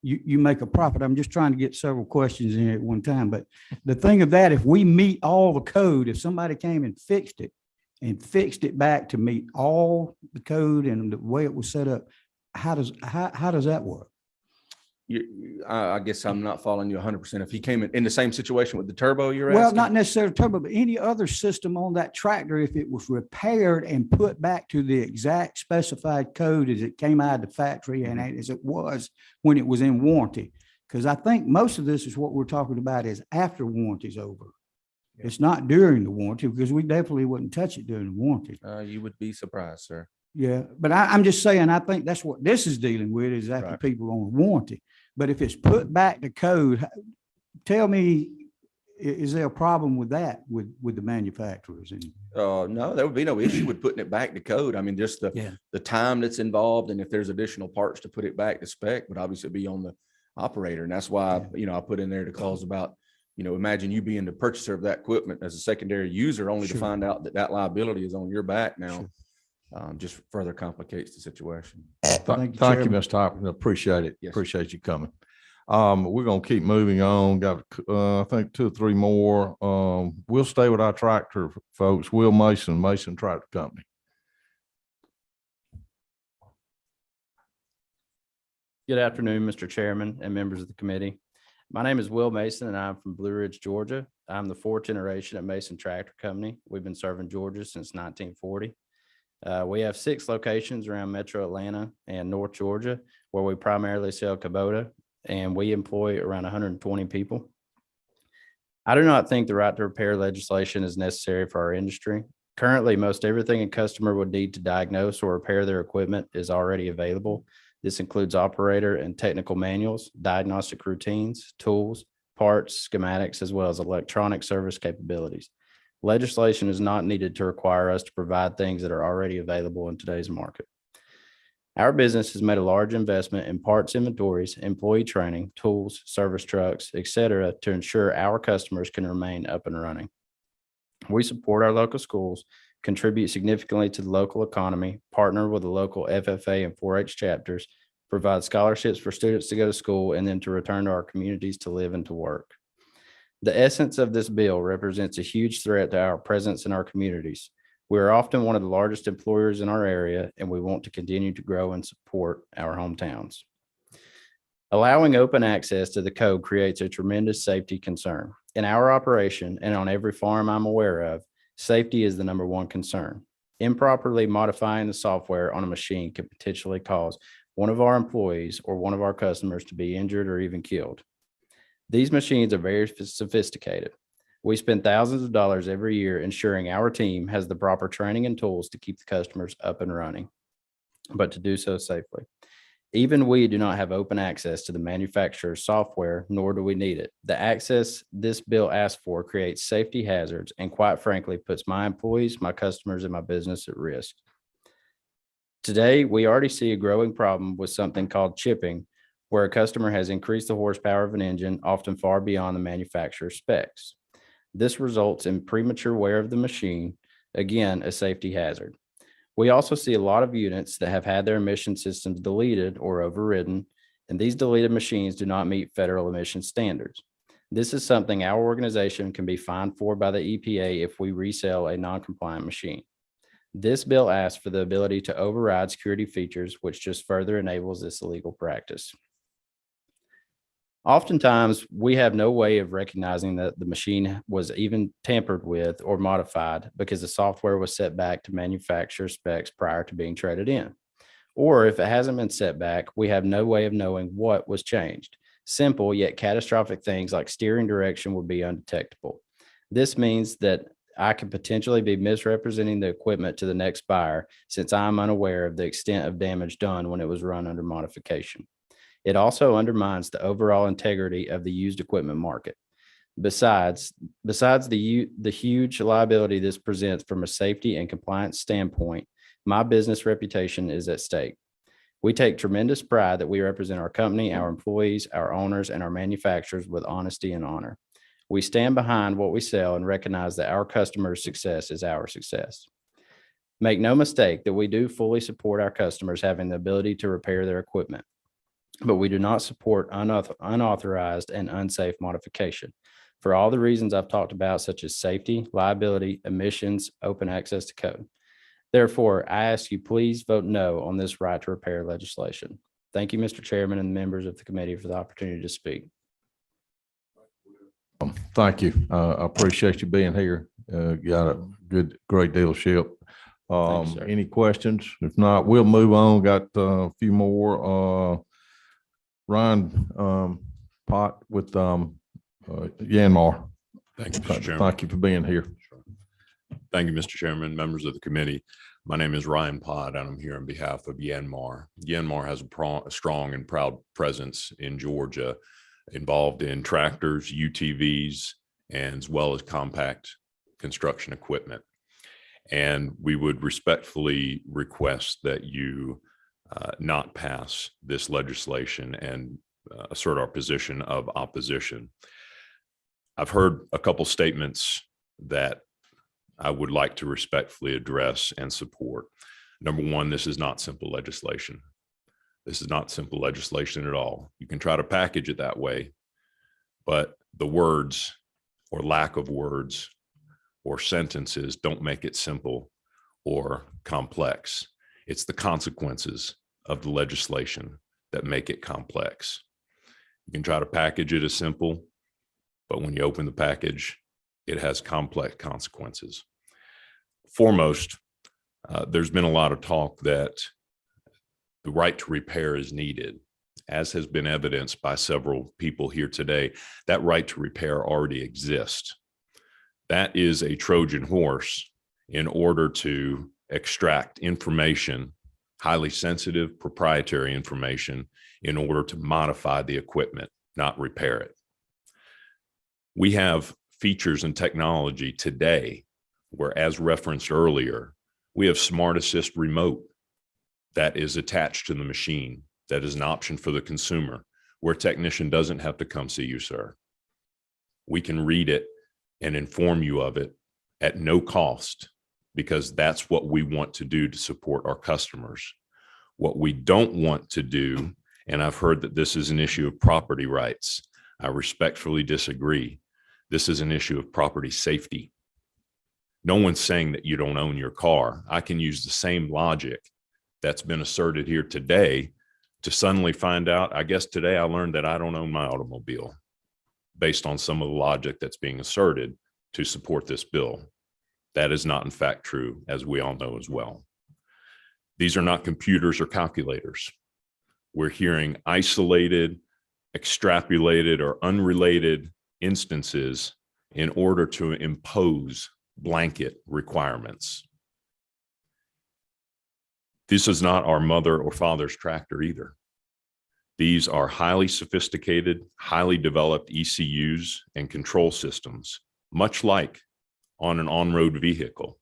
you make a profit. I'm just trying to get several questions in at one time. But the thing of that, if we meet all the code, if somebody came and fixed it back to meet all the code and the way it was set up, how does that work? I guess I'm not following you 100%. If he came in the same situation with the turbo, you're Well, asking? not necessarily turbo, but any other system on that tractor, if it was repaired and put back to the exact specified code as it came out of the factory and as it was when it was in warranty. Because I think most of this is what we're talking about is after warranty's over. It's not during the warranty, because we definitely wouldn't touch it during the warranty. You would be surprised, sir. Yeah, but I'm just saying, I think that's what this is dealing with is after Right. people on warranty. But if it's put back to code, tell me, is there a problem with that with the manufacturers? And No, there would be no issue with putting it back to code. I mean, just the time that's involved and if there's additional parts to put it back to spec would obviously be on the operator. And that's why, I put in there the clause about, imagine you being the purchaser of that equipment as a secondary user, only to Sure. find out that liability is on your back now. Just further complicates the situation. Thank you, Thank you, Chairman. Mr. Hopkins. Appreciate it. Yes. Appreciate you coming. We're gonna keep moving on. Got, I think 2 or 3 more. We'll stay with our tractor folks. Will Mason Tractor Company. Good afternoon, Mr. Chairman and members of the committee. My name is Will Mason and I'm from Blue Ridge, Georgia. I'm the 4th generation at Mason Tractor Company. We've been serving Georgia since 1940. We have 6 locations around Metro Atlanta and North Georgia, where we primarily sell Kubota, and we employ around 120 people. I do not think the right to repair legislation is necessary for our industry. Currently, most everything a customer would need to diagnose or repair their equipment is already available. This includes operator and technical manuals, diagnostic routines, tools, parts, schematics, as well as electronic service capabilities. Legislation is not needed to require us to provide things that are already available in today's market. Our business has made a large investment in parts inventories, employee training, tools, service trucks, etc., to ensure our customers can remain up and running. We support our local schools contribute significantly to the local economy, partner with the local FFA and 4-H chapters, provide scholarships for students to go to school, and then to return to our communities to live and to work. The essence of this bill represents a huge threat to our presence in our communities. We are often one of the largest employers in our area, and we want to continue to grow and support our hometowns. Allowing open access to the code creates a tremendous safety concern. In our operation and on every farm I'm aware of, safety is the number one concern. Improperly modifying the software on a machine could potentially cause one of our employees or one of our customers to be injured or even killed. These machines are very sophisticated. We spend thousands of dollars every year ensuring our team has the proper training and tools to keep the customers up and running, but to do so safely. Even we do not have open access to the manufacturer's software, nor do we need it. The access this bill asks for creates safety hazards and, quite frankly, puts my employees, my customers, and my business at risk. Today, we already see a growing problem with something called chipping, where a customer has increased the horsepower of an engine, often far beyond the manufacturer's specs. This results in premature wear of the machine, again, a safety hazard. We also see a lot of units that have had their emission systems deleted or overridden, and these deleted machines do not meet federal emission standards. This is something our organization can be fined for by the EPA if we resell a non-compliant machine. This bill asks for the ability to override security features, which just further enables this illegal practice. Oftentimes, we have no way of recognizing that the machine was even tampered with or modified because the software was set back to manufacturer specs prior to being traded in. Or if it hasn't been set back, we have no way of knowing what was changed. Simple yet catastrophic things like steering direction would be undetectable. This means that I could potentially be misrepresenting the equipment to the next buyer since I'm unaware of the extent of damage done when it was run under modification. It also undermines the overall integrity of the used equipment market. Besides the huge liability this presents from a safety and compliance standpoint, my business reputation is at stake. We take tremendous pride that we represent our company, our employees, our owners, and our manufacturers with honesty and honor. We stand behind what we sell and recognize that our customers' success is our success. Make no mistake that we do fully support our customers having the ability to repair their equipment, but we do not support unauthorized and unsafe modification for all the reasons I've talked about, such as safety, liability, emissions, open access to code. Therefore, I ask you, please vote no on this right to repair legislation. Thank you, Mr. Chairman, and members of the committee for the opportunity to speak. Thank you. I appreciate you being here. Got a great dealership. Thanks, sir. Any questions? If not, we'll move on. Got a few more. Ryan Pott with Yanmar. Thank you, Mr. Chairman. Thank you for being here. Thank you, Mr. Chairman, members of the committee. My name is Ryan Pott, and I'm here on behalf of Yanmar. Yanmar has a strong and proud presence in Georgia, involved in tractors, UTVs, and as well as compact construction equipment. And we would respectfully request that you not pass this legislation and assert our position of opposition. I've heard a couple statements that I would like to respectfully address and support. Number one, this is not simple legislation. This is not simple legislation at all. You can try to package it that way, but the words or lack of words or sentences don't make it simple or complex. It's the consequences of the legislation that make it complex. You can try to package it as simple, but when you open the package, it has complex consequences. Foremost, there's been a lot of talk that the right to repair is needed, as has been evidenced by several people here today. That right to repair already exists. That is a Trojan horse in order to extract information, highly sensitive proprietary information, in order to modify the equipment, not repair it. We have features and technology today where, as referenced earlier, we have Smart Assist Remote that is attached to the machine, that is an option for the consumer, where a technician doesn't have to come see you, sir. We can read it and inform you of it at no cost because that's what we want to do to support our customers. What we don't want to do, and I've heard that this is an issue of property rights. I respectfully disagree. This is an issue of property safety. No one's saying that you don't own your car. I can use the same logic that's been asserted here today to suddenly find out, I guess today I learned that I don't own my automobile based on some of the logic that's being asserted to support this bill. That is not in fact true, as we all know as well. These are not computers or calculators. We're hearing isolated, extrapolated, or unrelated instances in order to impose blanket requirements. This is not our mother or father's tractor either. These are highly sophisticated, highly developed ECUs and control systems, much like on an on-road vehicle.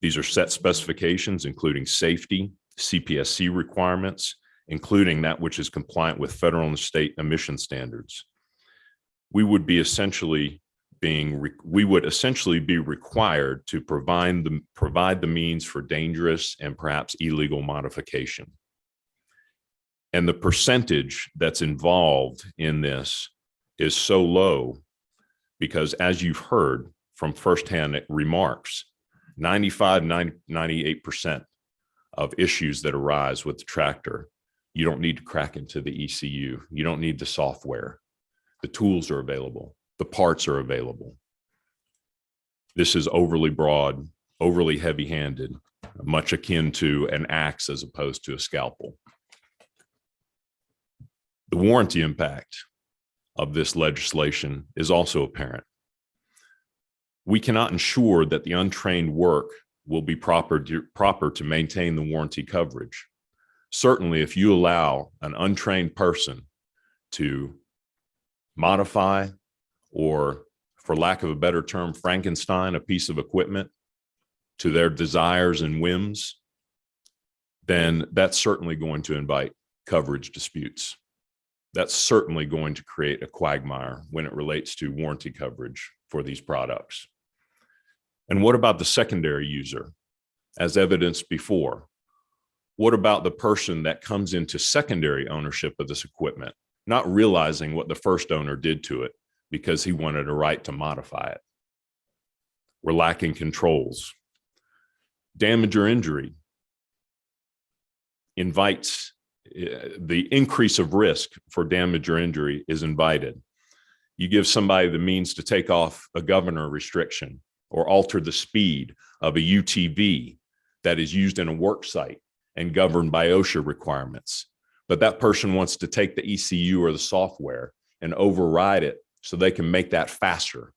These are set specifications, including safety, CPSC requirements, including that which is compliant with federal and state emission standards. We would essentially be required to provide the means for dangerous and perhaps illegal modification. And the percentage that's involved in this is so low because, as you've heard from firsthand remarks, 98% of issues that arise with the tractor, you don't need to crack into the ECU. You don't need the software. The tools are available. The parts are available. This is overly broad, overly heavy-handed, much akin to an axe as opposed to a scalpel. The warranty impact of this legislation is also apparent. We cannot ensure that the untrained work will be proper to maintain the warranty coverage. Certainly, if you allow an untrained person to modify, or for lack of a better term, Frankenstein a piece of equipment to their desires and whims, then that's certainly going to invite coverage disputes. That's certainly going to create a quagmire when it relates to warranty coverage for these products. And what about the secondary user? As evidenced before, what about the person that comes into secondary ownership of this equipment, not realizing what the first owner did to it because he wanted a right to modify it? We're lacking controls. Damage or injury invites the increase of risk for damage or injury is invited. You give somebody the means to take off a governor restriction or alter the speed of a UTV that is used in a work site and governed by OSHA requirements. But that person wants to take the ECU or the software and override it so they can make that faster.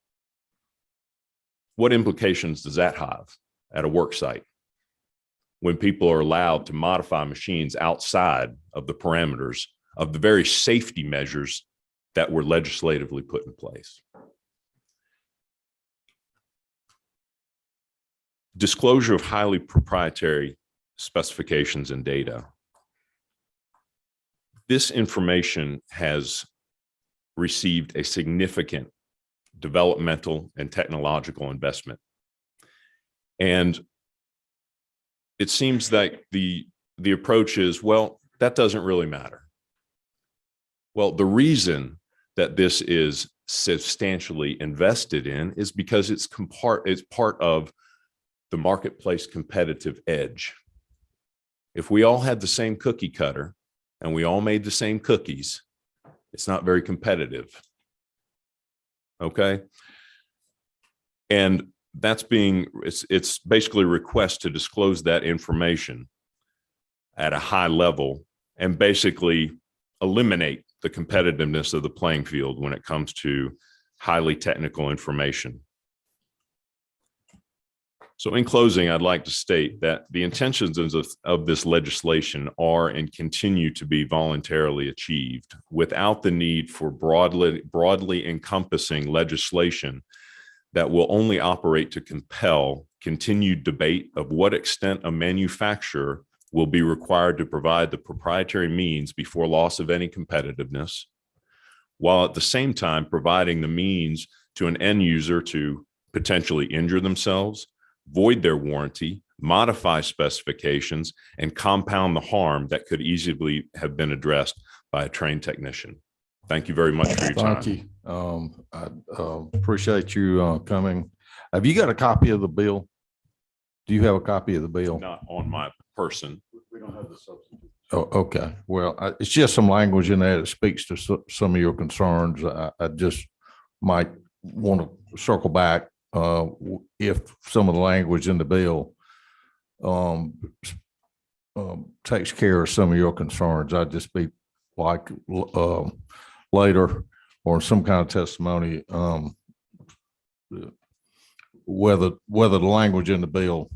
What implications does that have at a work site when people are allowed to modify machines outside of the parameters of the very safety measures that were legislatively put in place? Disclosure of highly proprietary specifications and data. This information has received a significant developmental and technological investment. And it seems like the approach is, well, that doesn't really matter. Well, the reason that this is substantially invested in is because it's part of the marketplace competitive edge. If we all had the same cookie cutter and we all made the same cookies, it's not very competitive. Okay. And that's it's basically a request to disclose that information at a high level and basically eliminate the competitiveness of the playing field when it comes to highly technical information. So in closing, I'd like to state that the intentions of this legislation are and continue to be voluntarily achieved without the need for broadly encompassing legislation that will only operate to compel continued debate of what extent a manufacturer will be required to provide the proprietary means before loss of any competitiveness, while at the same time providing the means to an end user to potentially injure themselves, void their warranty, modify specifications, and compound the harm that could easily have been addressed by a trained technician. Thank you very much for your time. Thank you. I appreciate you coming. Have you got a copy of the bill? Do you have a copy of the bill? Not on my person. We don't have the substitute. Oh, okay. Well, it's just some language in there that speaks to some of your concerns. I just might want to circle back if some of the language in the bill takes care of some of your concerns. I'd just be like later or some kind of testimony whether the language in the bill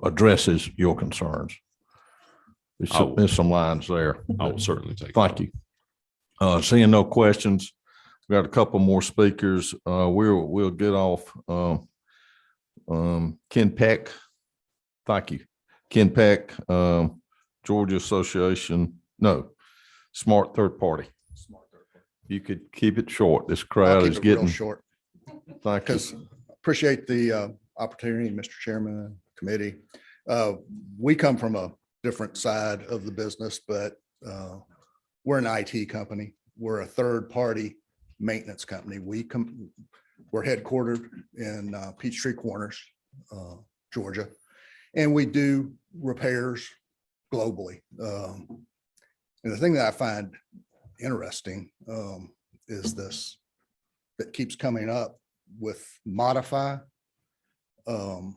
addresses your concerns. There's some lines there. I will certainly take. Thank you. Seeing no questions, we've got a couple more speakers. We'll get off. Ken Peck. Thank you. Ken Peck, Georgia Association. No, Smart Third Party. You could keep it short. This crowd is getting short. Thank you. Because appreciate the opportunity, Mr. Chairman and committee. We come from a different side of the business, but we're an IT company. We're a third-party maintenance company. We're headquartered in Peachtree Corners, Georgia, and we do repairs globally. And the thing that I find interesting is this that keeps coming up with modify. I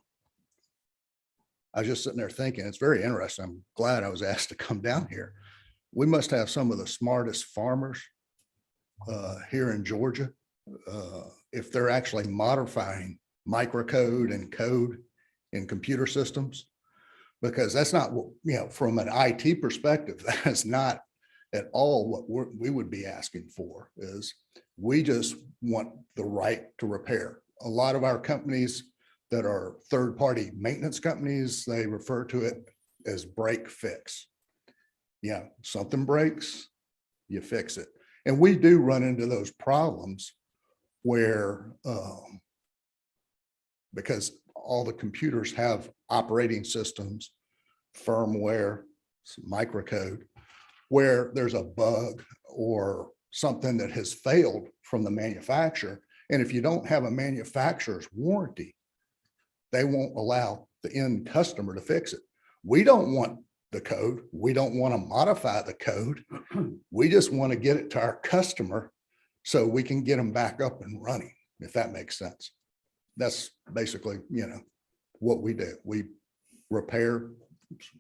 was just sitting there thinking, it's very interesting. I'm glad I was asked to come down here. We must have some of the smartest farmers here in Georgia. If they're actually modifying microcode and code in computer systems, because that's not what, from an IT perspective, that is not at all what we would be asking for. Is we just want the right to repair. A lot of our companies that are third-party maintenance companies, they refer to it as break fix. Something breaks, you fix it. And we do run into those problems where, because all the computers have operating systems, firmware, microcode, where there's a bug or something that has failed from the manufacturer. And if you don't have a manufacturer's warranty, they won't allow the end customer to fix it. We don't want the code. We don't want to modify the code. We just want to get it to our customer so we can get them back up and running, if that makes sense. That's basically, what we do. We repair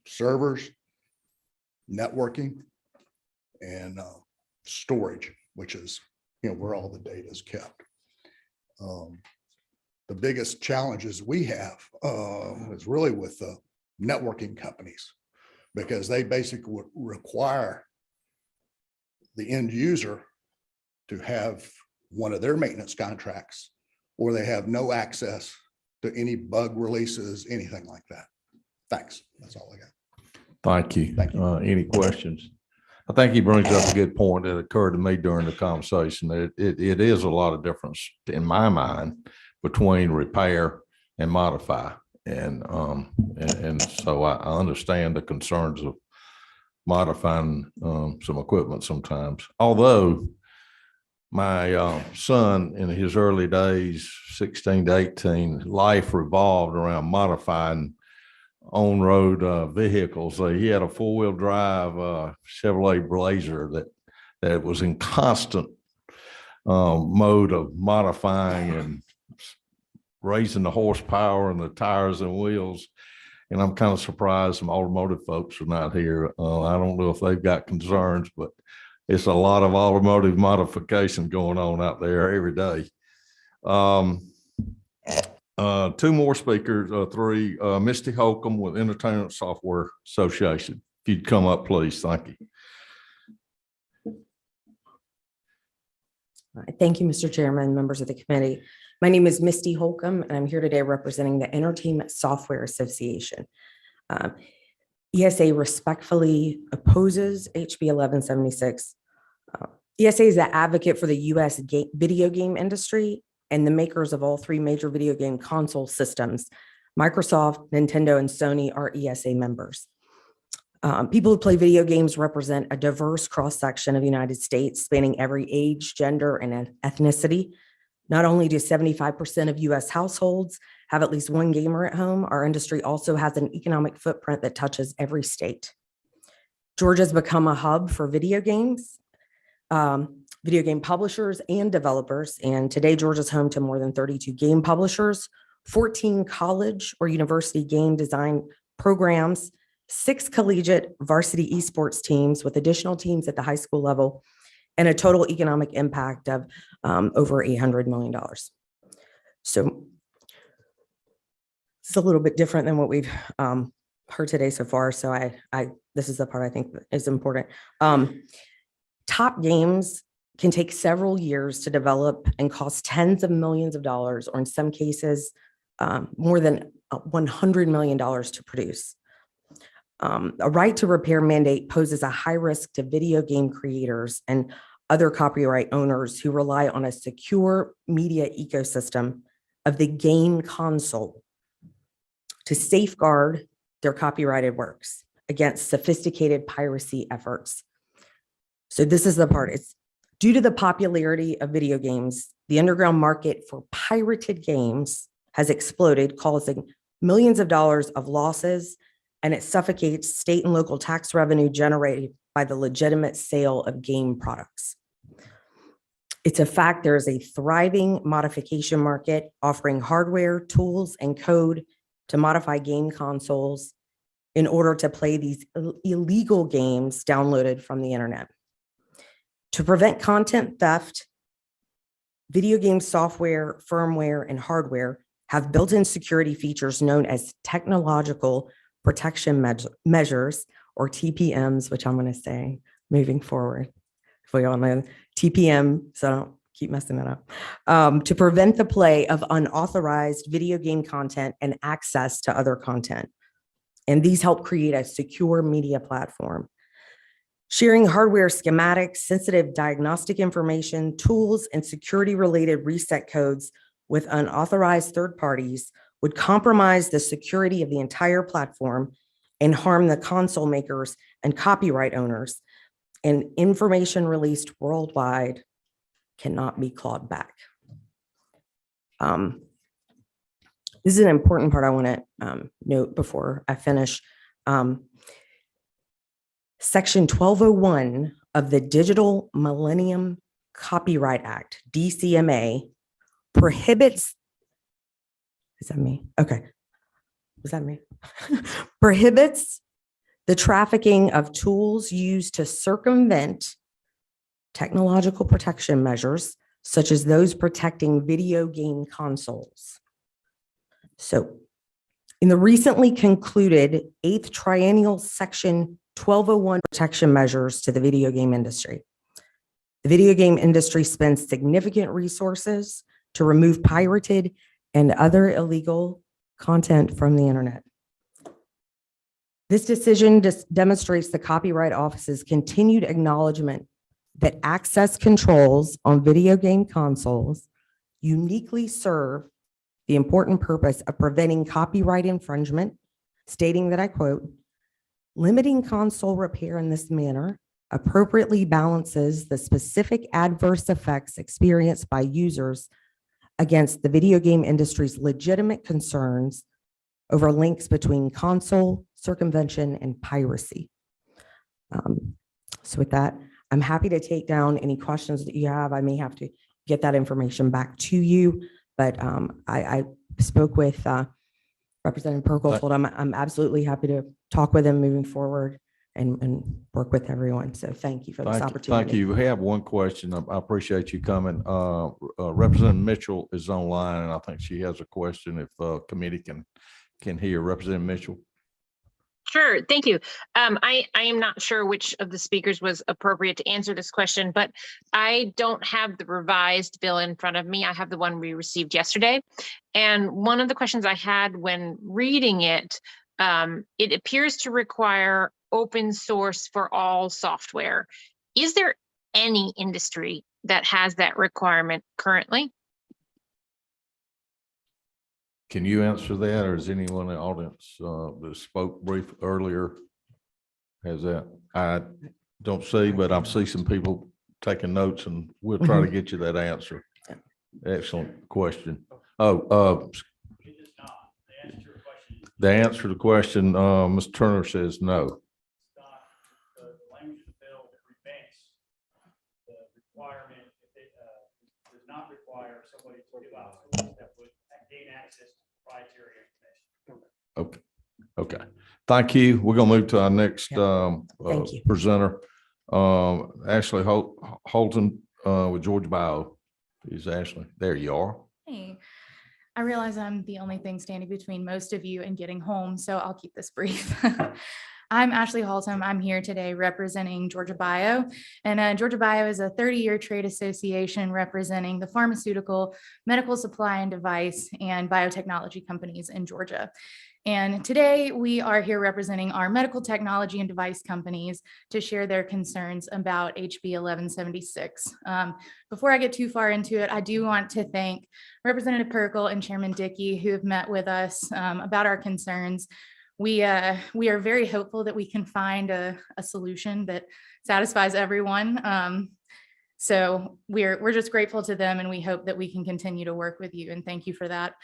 servers, networking, and storage, which is, where all the data is kept. The biggest challenges we have is really with the networking companies, because they basically would require the end user to have one of their maintenance contracts, or they have no access to any bug releases, anything like that. Thanks. That's all I got. Thank you. Thank you. Any questions? I think he brings up a good point that occurred to me during the conversation. It is a lot of difference in my mind between repair and modify. And so I understand the concerns of modifying some equipment sometimes. Although my son in his early days, 16 to 18, life revolved around modifying on-road vehicles. He had a four-wheel drive Chevrolet Blazer that was in constant mode of modifying and raising the horsepower and the tires and wheels. And I'm kind of surprised some automotive folks are not here. I don't know if they've got concerns, but it's a lot of automotive modification going on out there every day. Two more speakers, three, Misty Holcomb with Entertainment Software Association. If you'd come up, please. Thank you. Thank you, Mr. Chairman, members of the committee. My name is Misty Holcomb, and I'm here today representing the Entertainment Software Association. ESA respectfully opposes HB 1176. ESA is the advocate for the U.S. video game industry, and the makers of all three major video game console systems, Microsoft, Nintendo, and Sony, are ESA members. People who play video games represent a diverse cross-section of the United States, spanning every age, gender, and ethnicity. Not only do 75% of US households have at least one gamer at home, our industry also has an economic footprint that touches every state. Georgia's become a hub for video games, video game publishers and developers. And today, Georgia's home to more than 32 game publishers, 14 college or university game design programs, 6 collegiate varsity esports teams with additional teams at the high school level, and a total economic impact of over $800 million. So it's a little bit different than what we've heard today so far. So this is the part I think is important. Top games can take several years to develop and cost tens of millions of dollars, or in some cases, more than $100 million to produce. A right to repair mandate poses a high risk to video game creators and other copyright owners who rely on a secure media ecosystem of the game console to safeguard their copyrighted works against sophisticated piracy efforts. So this is the part. It's due to the popularity of video games, the underground market for pirated games has exploded, causing millions of dollars of losses, and it suffocates state and local tax revenue generated by the legitimate sale of game products. It's a fact there is a thriving modification market offering hardware, tools, and code to modify game consoles in order to play these illegal games downloaded from the internet. To prevent content theft, video game software, firmware, and hardware have built-in security features known as technological protection measures, or TPMs, which I'm going to say moving forward. If we all know TPM, so I don't keep messing that up, to prevent the play of unauthorized video game content and access to other content. And these help create a secure media platform. Sharing hardware schematics, sensitive diagnostic information, tools, and security-related reset codes with unauthorized third parties would compromise the security of the entire platform and harm the console makers and copyright owners. And information released worldwide cannot be clawed back. This is an important part I want to note before I finish. Section 1201 of the Digital Millennium Copyright Act, DCMA, prohibits, is that me? Okay. Was that me? Prohibits the trafficking of tools used to circumvent technological protection measures, such as those protecting video game consoles. So in the recently concluded 8th Triennial Section 1201 protection measures to the video game industry, the video game industry spends significant resources to remove pirated and other illegal content from the internet. This decision demonstrates the Copyright Office's continued acknowledgement that access controls on video game consoles uniquely serve the important purpose of preventing copyright infringement, stating that, I quote, "Limiting console repair in this manner appropriately balances the specific adverse effects experienced by users against the video game industry's legitimate concerns over links between console circumvention and piracy." So with that, I'm happy to take down any questions that you have. I may have to get that information back to you, but I spoke with Representative Perklefold. I'm absolutely happy to talk with him moving forward and work with everyone. So thank you for this opportunity. Thank you. We have one question. I appreciate you coming. Representative Mitchell is online, and I think she has a question if committee can hear. Representative Mitchell. Sure, thank you. I am not sure which of the speakers was appropriate to answer this question, but I don't have the revised bill in front of me. I have the one we received yesterday. And one of the questions I had when reading it, it appears to require open source for all software. Is there any industry that has that requirement currently? Can you answer that, or is anyone in the audience that spoke brief earlier? Has that? I don't see, but I see some people taking notes, and we'll try to get you that answer. Excellent question. Oh, the answer to the question, Mr. Turner says no. Not require somebody to give out tools that would gain access to proprietary information. Okay. Thank you. We're gonna move to our next Thank you. presenter. Ashley Holton with Georgia Bio. Is Ashley? There you are. Hey, I realize I'm the only thing standing between most of you and getting home, so I'll keep this brief. I'm Ashley Holcomb. I'm here today representing Georgia Bio, and Georgia Bio is a 30-year trade association representing the pharmaceutical, medical supply and device, and biotechnology companies in Georgia. And today we are here representing our medical technology and device companies to share their concerns about HB 1176. Before I get too far into it, I do want to thank Representative Perkle and Chairman Dickey, who have met with us about our concerns. We are very hopeful that we can find a solution that satisfies everyone. So we're just grateful to them, and we hope that we can continue to work with you, and thank you for that.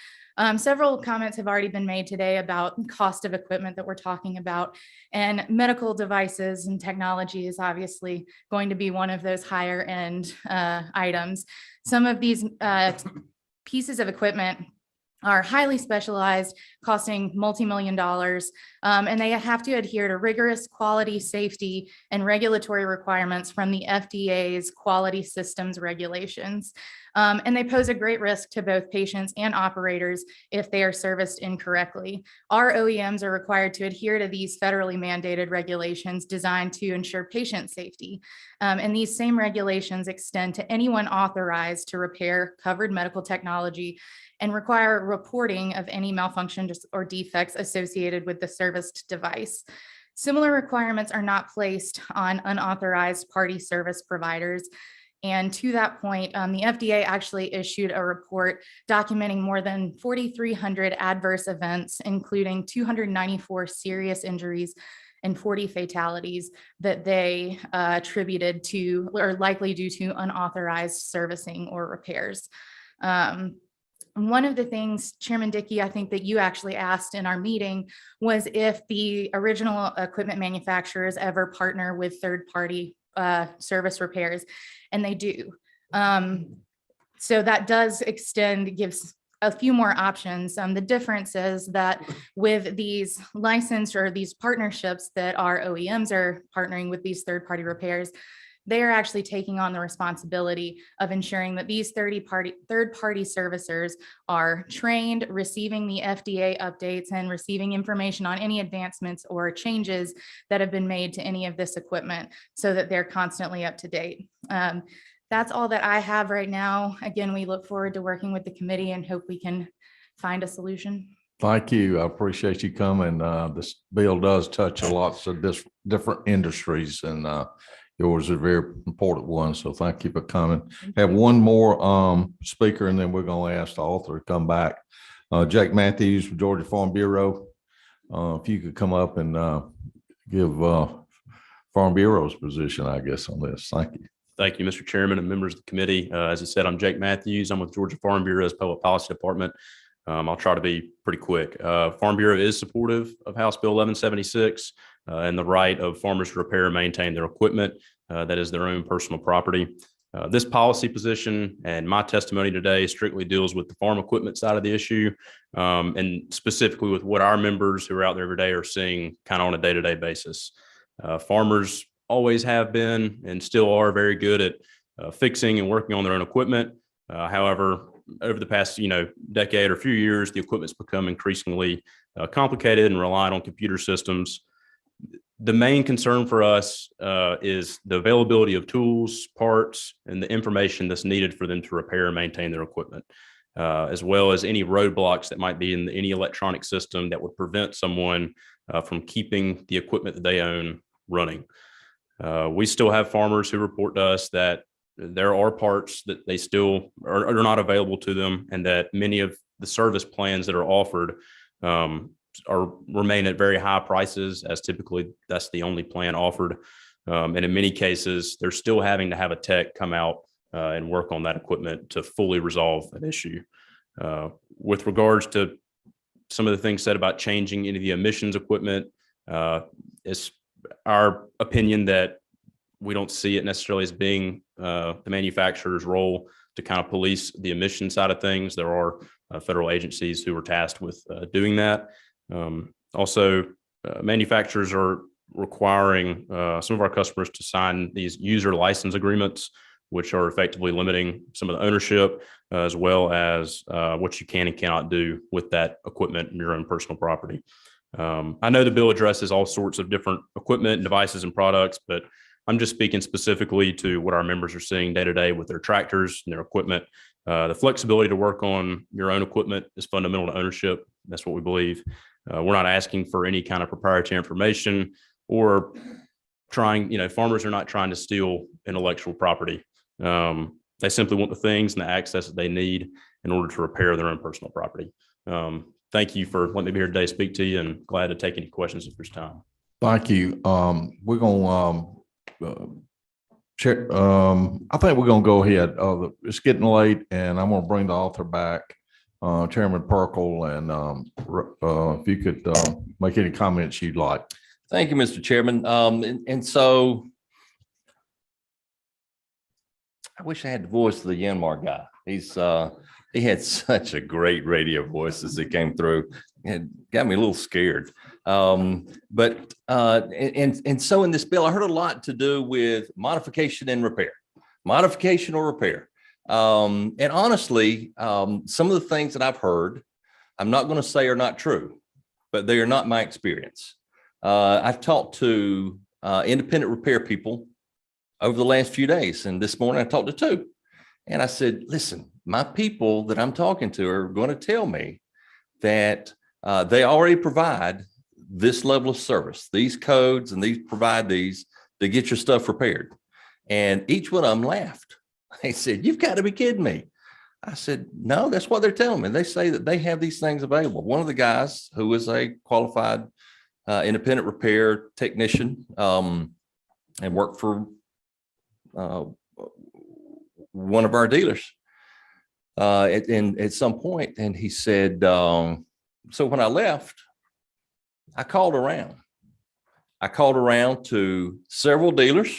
Several comments have already been made today about cost of equipment that we're talking about, and medical devices and technology is obviously going to be one of those higher end items. Some of these pieces of equipment are highly specialized, costing multi-million dollars, and they have to adhere to rigorous quality, safety, and regulatory requirements from the FDA's quality systems regulations. And they pose a great risk to both patients and operators if they are serviced incorrectly. Our OEMs are required to adhere to these federally mandated regulations designed to ensure patient safety. And these same regulations extend to anyone authorized to repair covered medical technology and require reporting of any malfunctions or defects associated with the serviced device. Similar requirements are not placed on unauthorized party service providers. And to that point, the FDA actually issued a report documenting more than 4,300 adverse events, including 294 serious injuries and 40 fatalities that they attributed to or likely due to unauthorized servicing or repairs. One of the things, Chairman Dickey, I think that you actually asked in our meeting was if the original equipment manufacturers ever partner with third-party service repairs, and they do. So that does extend, gives a few more options. The difference is that with these licensed or these partnerships that our OEMs are partnering with these third-party repairs, they are actually taking on the responsibility of ensuring that these third-party servicers are trained, receiving the FDA updates, and receiving information on any advancements or changes that have been made to any of this equipment so that they're constantly up to date. That's all that I have right now. Again, we look forward to working with the committee and hope we can find a solution. Thank you. I appreciate you coming. This bill does touch a lot of different industries, and yours is a very important one. So thank you for coming. Have one more speaker, and then we're going to ask the author to come back. Jake Matthews from Georgia Farm Bureau. If you could come up and give Farm Bureau's position, I guess, on this. Thank you. Thank you, Mr. Chairman and members of the committee. As I said, I'm Jake Matthews. I'm with Georgia Farm Bureau's Public Policy Department. I'll try to be pretty quick. Farm Bureau is supportive of House Bill 1176 and the right of farmers to repair and maintain their equipment that is their own personal property. This policy position and my testimony today strictly deals with the farm equipment side of the issue, and specifically with what our members who are out there every day are seeing kind of on a day-to-day basis. Farmers always have been and still are very good at fixing and working on their own equipment. However, over the past decade or few years, the equipment's become increasingly complicated and relied on computer systems. The main concern for us is the availability of tools, parts, and the information that's needed for them to repair and maintain their equipment, as well as any roadblocks that might be in any electronic system that would prevent someone from keeping the equipment that they own running. We still have farmers who report to us that there are parts that they still are not available to them, and that many of the service plans that are offered remain at very high prices, as typically that's the only plan offered. And in many cases, they're still having to have a tech come out and work on that equipment to fully resolve an issue. With regards to some of the things said about changing any of the emissions equipment, it's our opinion that we don't see it necessarily as being the manufacturer's role to kind of police the emission side of things. There are federal agencies who are tasked with doing that. Also, manufacturers are requiring some of our customers to sign these user license agreements, which are effectively limiting some of the ownership, as well as what you can and cannot do with that equipment in your own personal property. I know the bill addresses all sorts of different equipment and devices and products, but I'm just speaking specifically to what our members are seeing day to day with their tractors and their equipment. The flexibility to work on your own equipment is fundamental to ownership. That's what we believe. We're not asking for any kind of proprietary information or trying, farmers are not trying to steal intellectual property. They simply want the things and the access that they need in order to repair their own personal property. Thank you for letting me be here today to speak to you, and glad to take any questions if there's time. Thank you. We're going to check. I think we're going to go ahead. It's getting late, and I'm going to bring the author back, Chairman Perkle, and if you could make any comments you'd like. Thank you, Mr. Chairman. And so I wish I had the voice of the Yanmar guy. He had such a great radio voice as he came through. It got me a little scared. But so in this bill, I heard a lot to do with modification and repair, modification or repair. And honestly, some of the things that I've heard, I'm not going to say are not true, but they are not my experience. I've talked to independent repair people over the last few days, and this morning I talked to two. And I said, listen, my people that I'm talking to are going to tell me that they already provide this level of service, these codes, and these provide these to get your stuff repaired. And each one of them laughed. They said, you've got to be kidding me. I said, no, that's what they're telling me. They say that they have these things available. One of the guys who is a qualified independent repair technician and worked for one of our dealers at some point. And he said, so when I left, I called around. I called around to several dealers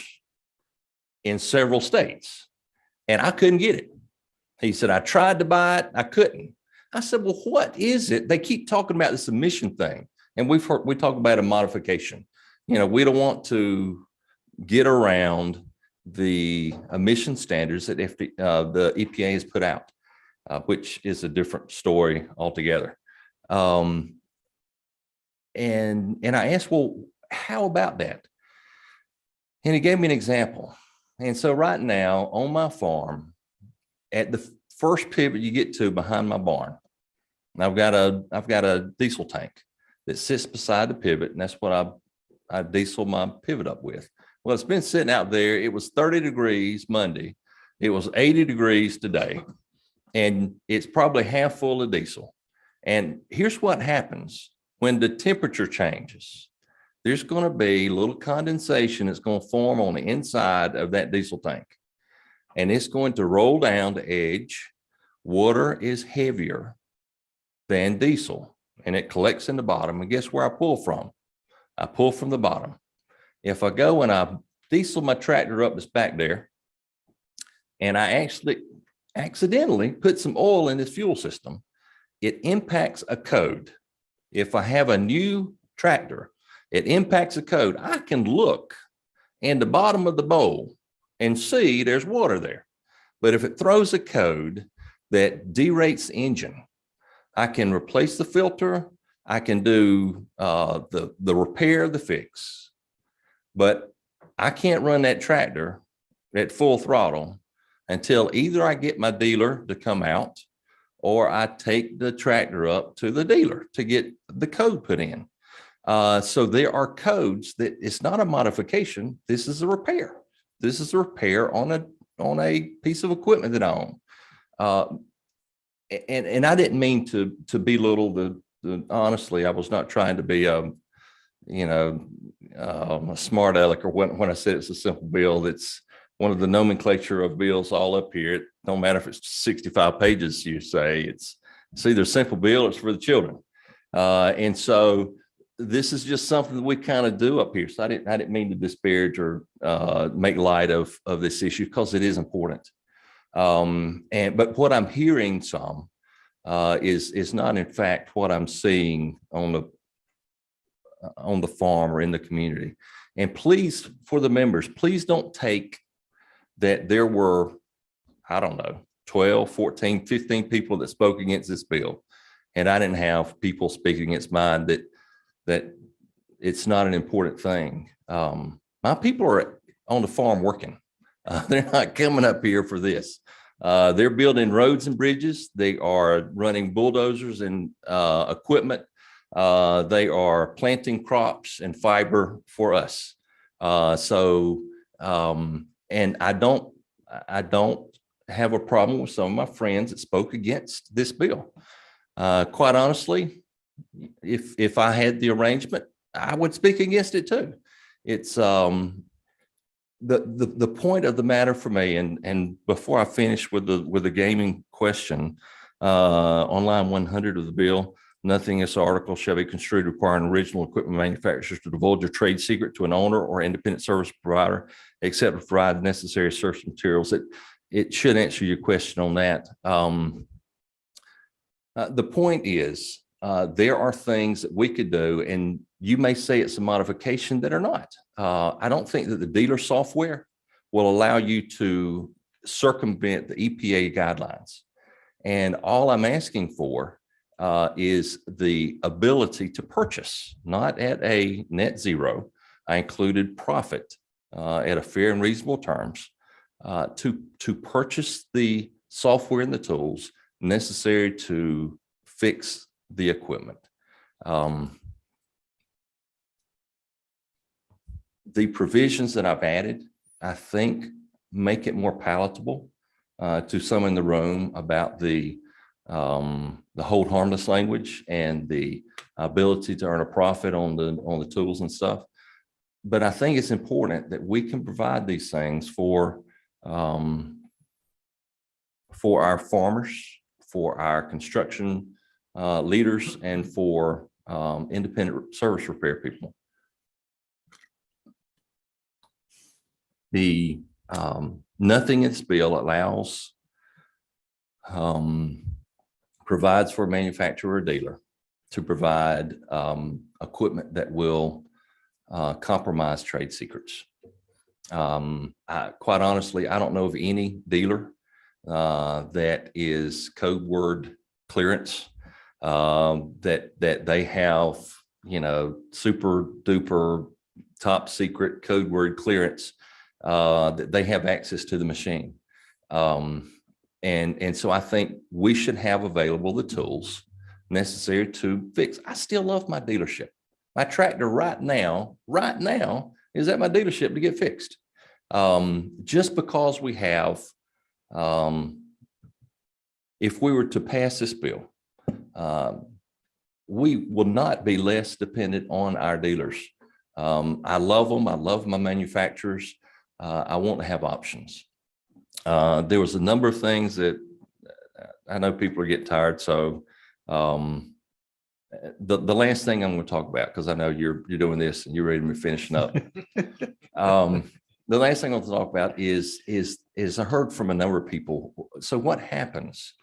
in several states, and I couldn't get it. He said, I tried to buy it. I couldn't. I said, well, what is it? They keep talking about this emission thing. And we talk about a modification. We don't want to get around the emission standards that the EPA has put out, which is a different story altogether. And I asked, well, how about that? And he gave me an example. And so right now on my farm, at the first pivot you get to behind my barn, I've got a diesel tank that sits beside the pivot, and that's what I diesel my pivot up with. Well, it's been sitting out there. It was 30 degrees Monday. It was 80 degrees today, and it's probably half full of diesel. And here's what happens when the temperature changes. There's going to be a little condensation that's going to form on the inside of that diesel tank, and it's going to roll down the edge. Water is heavier than diesel, and it collects in the bottom. And guess where I pull from? I pull from the bottom. If I go and I diesel my tractor up that's back there, and I actually accidentally put some oil in this fuel system, it impacts a code. If I have a new tractor, it impacts a code. I can look in the bottom of the bowl and see there's water there. But if it throws a code that derates the engine, I can replace the filter. I can do the repair, the fix. But I can't run that tractor at full throttle until either I get my dealer to come out or I take the tractor up to the dealer to get the code put in. So there are codes that it's not a modification. This is a repair. This is a repair on on a piece of equipment that I own. And I didn't mean to belittle honestly, I was not trying to be a smart aleck or when I said it's a simple bill. It's one of the nomenclature of bills all up here. It don't matter if it's 65 pages, you say it's either a simple bill or it's for the children. And so this is just something that we kind of do up here. So I didn't mean to disparage or make light of this issue because it is important. But what I'm hearing some is not in fact what I'm seeing on the farm or in the community. And please, for the members, please don't take that there were, I don't know, 12, 14, 15 people that spoke against this bill. And I didn't have people speaking against mine that it's not an important thing. My people are on the farm working. They're not coming up here for this. They're building roads and bridges. They are running bulldozers and equipment. They are planting crops and fiber for us. And I don't have a problem with some of my friends that spoke against this bill. Quite honestly, if I had the arrangement, I would speak against it too. It's the point of the matter for me, and before I finish with the gaming question, on line 100 of the bill, nothing in this article shall be construed requiring original equipment manufacturers to divulge a trade secret to an owner or independent service provider, except to provide necessary source materials. It should answer your question on that. The point is, there are things that we could do, and you may say it's a modification that are not. I don't think that the dealer software will allow you to circumvent the EPA guidelines. And all I'm asking for is the ability to purchase, not at a net zero. I included profit at a fair and reasonable terms to purchase the software and the tools necessary to fix the equipment. The provisions that I've added, I think, make it more palatable to some in the room about the hold harmless language and the ability to earn a profit on the tools and stuff. But I think it's important that we can provide these things for our farmers, for our construction leaders, and for independent service repair people. The nothing in this bill allows provides for a manufacturer or dealer to provide equipment that will compromise trade secrets. Quite honestly, I don't know of any dealer that is code word clearance, that they have, super duper top secret code word clearance, that they have access to the machine. And so I think we should have available the tools necessary to fix. I still love my dealership. My tractor right now is at my dealership to get fixed. Just because we have, if we were to pass this bill, we will not be less dependent on our dealers. I love them. I love my manufacturers. I want to have options. There was a number of things that I know people are getting tired. So the last thing I'm going to talk about, because I know you're doing this and you're ready to be finishing up. The last thing I want to talk about is I heard from a number of people. So what happens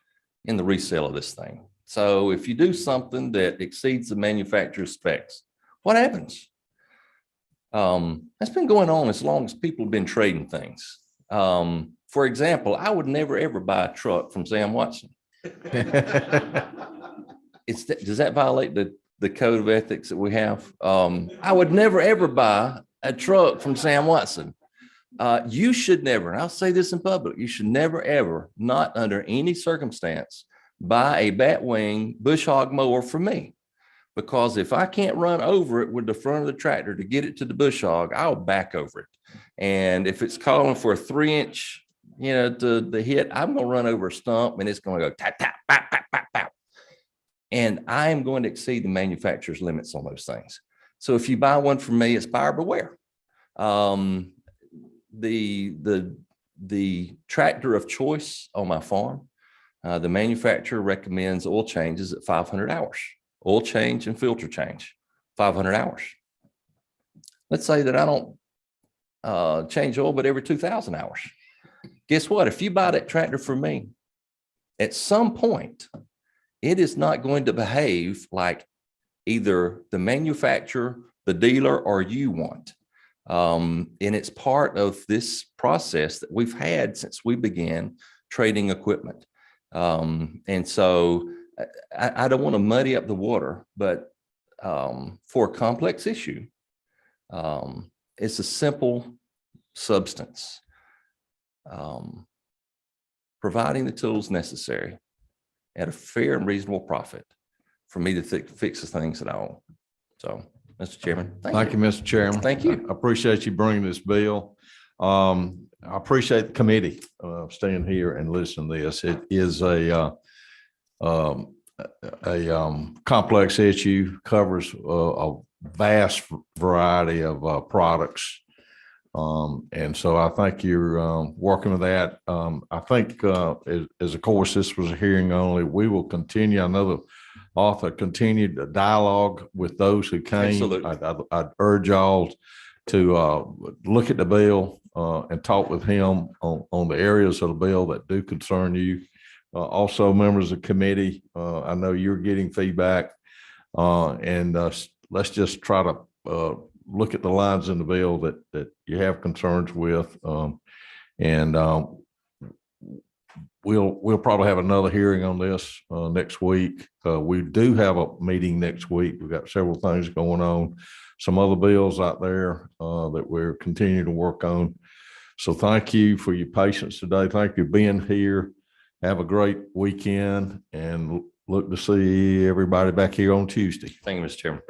in the resale of this thing? So if you do something that exceeds the manufacturer's specs, what happens? That's been going on as long as people have been trading things. For example, I would never, ever buy a truck from Sam Watson. Does that violate the code of ethics that we have? I would never, ever buy a truck from Sam Watson. You should never, and I'll say this in public, you should never, ever, not under any circumstance, buy a batwing bush hog mower from me. Because if I can't run over it with the front of the tractor to get it to the bush hog, I'll back over it. And if it's calling for a 3-inch, the hit, I'm going to run over a stump and it's going to go tap, tap, tap, tap, tap, tap. And I am going to exceed the manufacturer's limits on those things. So if you buy one from me, it's buyer beware. The tractor of choice on my farm, the manufacturer recommends oil changes at 500 hours, oil change and filter change, 500 hours. Let's say that I don't change oil, but every 2,000 hours. Guess what? If you buy that tractor from me, at some point, it is not going to behave like either the manufacturer, the dealer, or you want. And it's part of this process that we've had since we began trading equipment. And so I don't want to muddy up the water, but for a complex issue, it's a simple substance. Providing the tools necessary at a fair and reasonable profit for me to fix the things that I own. So, Mr. Chairman. Thank you, Mr. Chairman. Thank you. I appreciate you bringing this bill. I appreciate the committee staying here and listening to this. It is a complex issue, covers a vast variety of products. And so I think you're working with that. I think as of course, this was a hearing only, we will continue. I know the author continued the dialogue with those who came. Absolutely. I'd urge y'all to look at the bill and talk with him on the areas of the bill that do concern you. Also, members of the committee, I know you're getting feedback, and let's just try to look at the lines in the bill that you have concerns with, and we'll probably have another hearing on this next week. We do have a meeting next week. We've got several things going on, some other bills out there that we're continuing to work on. So thank you for your patience today. Thank you for being here. Have a great weekend and look to see everybody back here on Tuesday. Thank you, Mr. Chairman.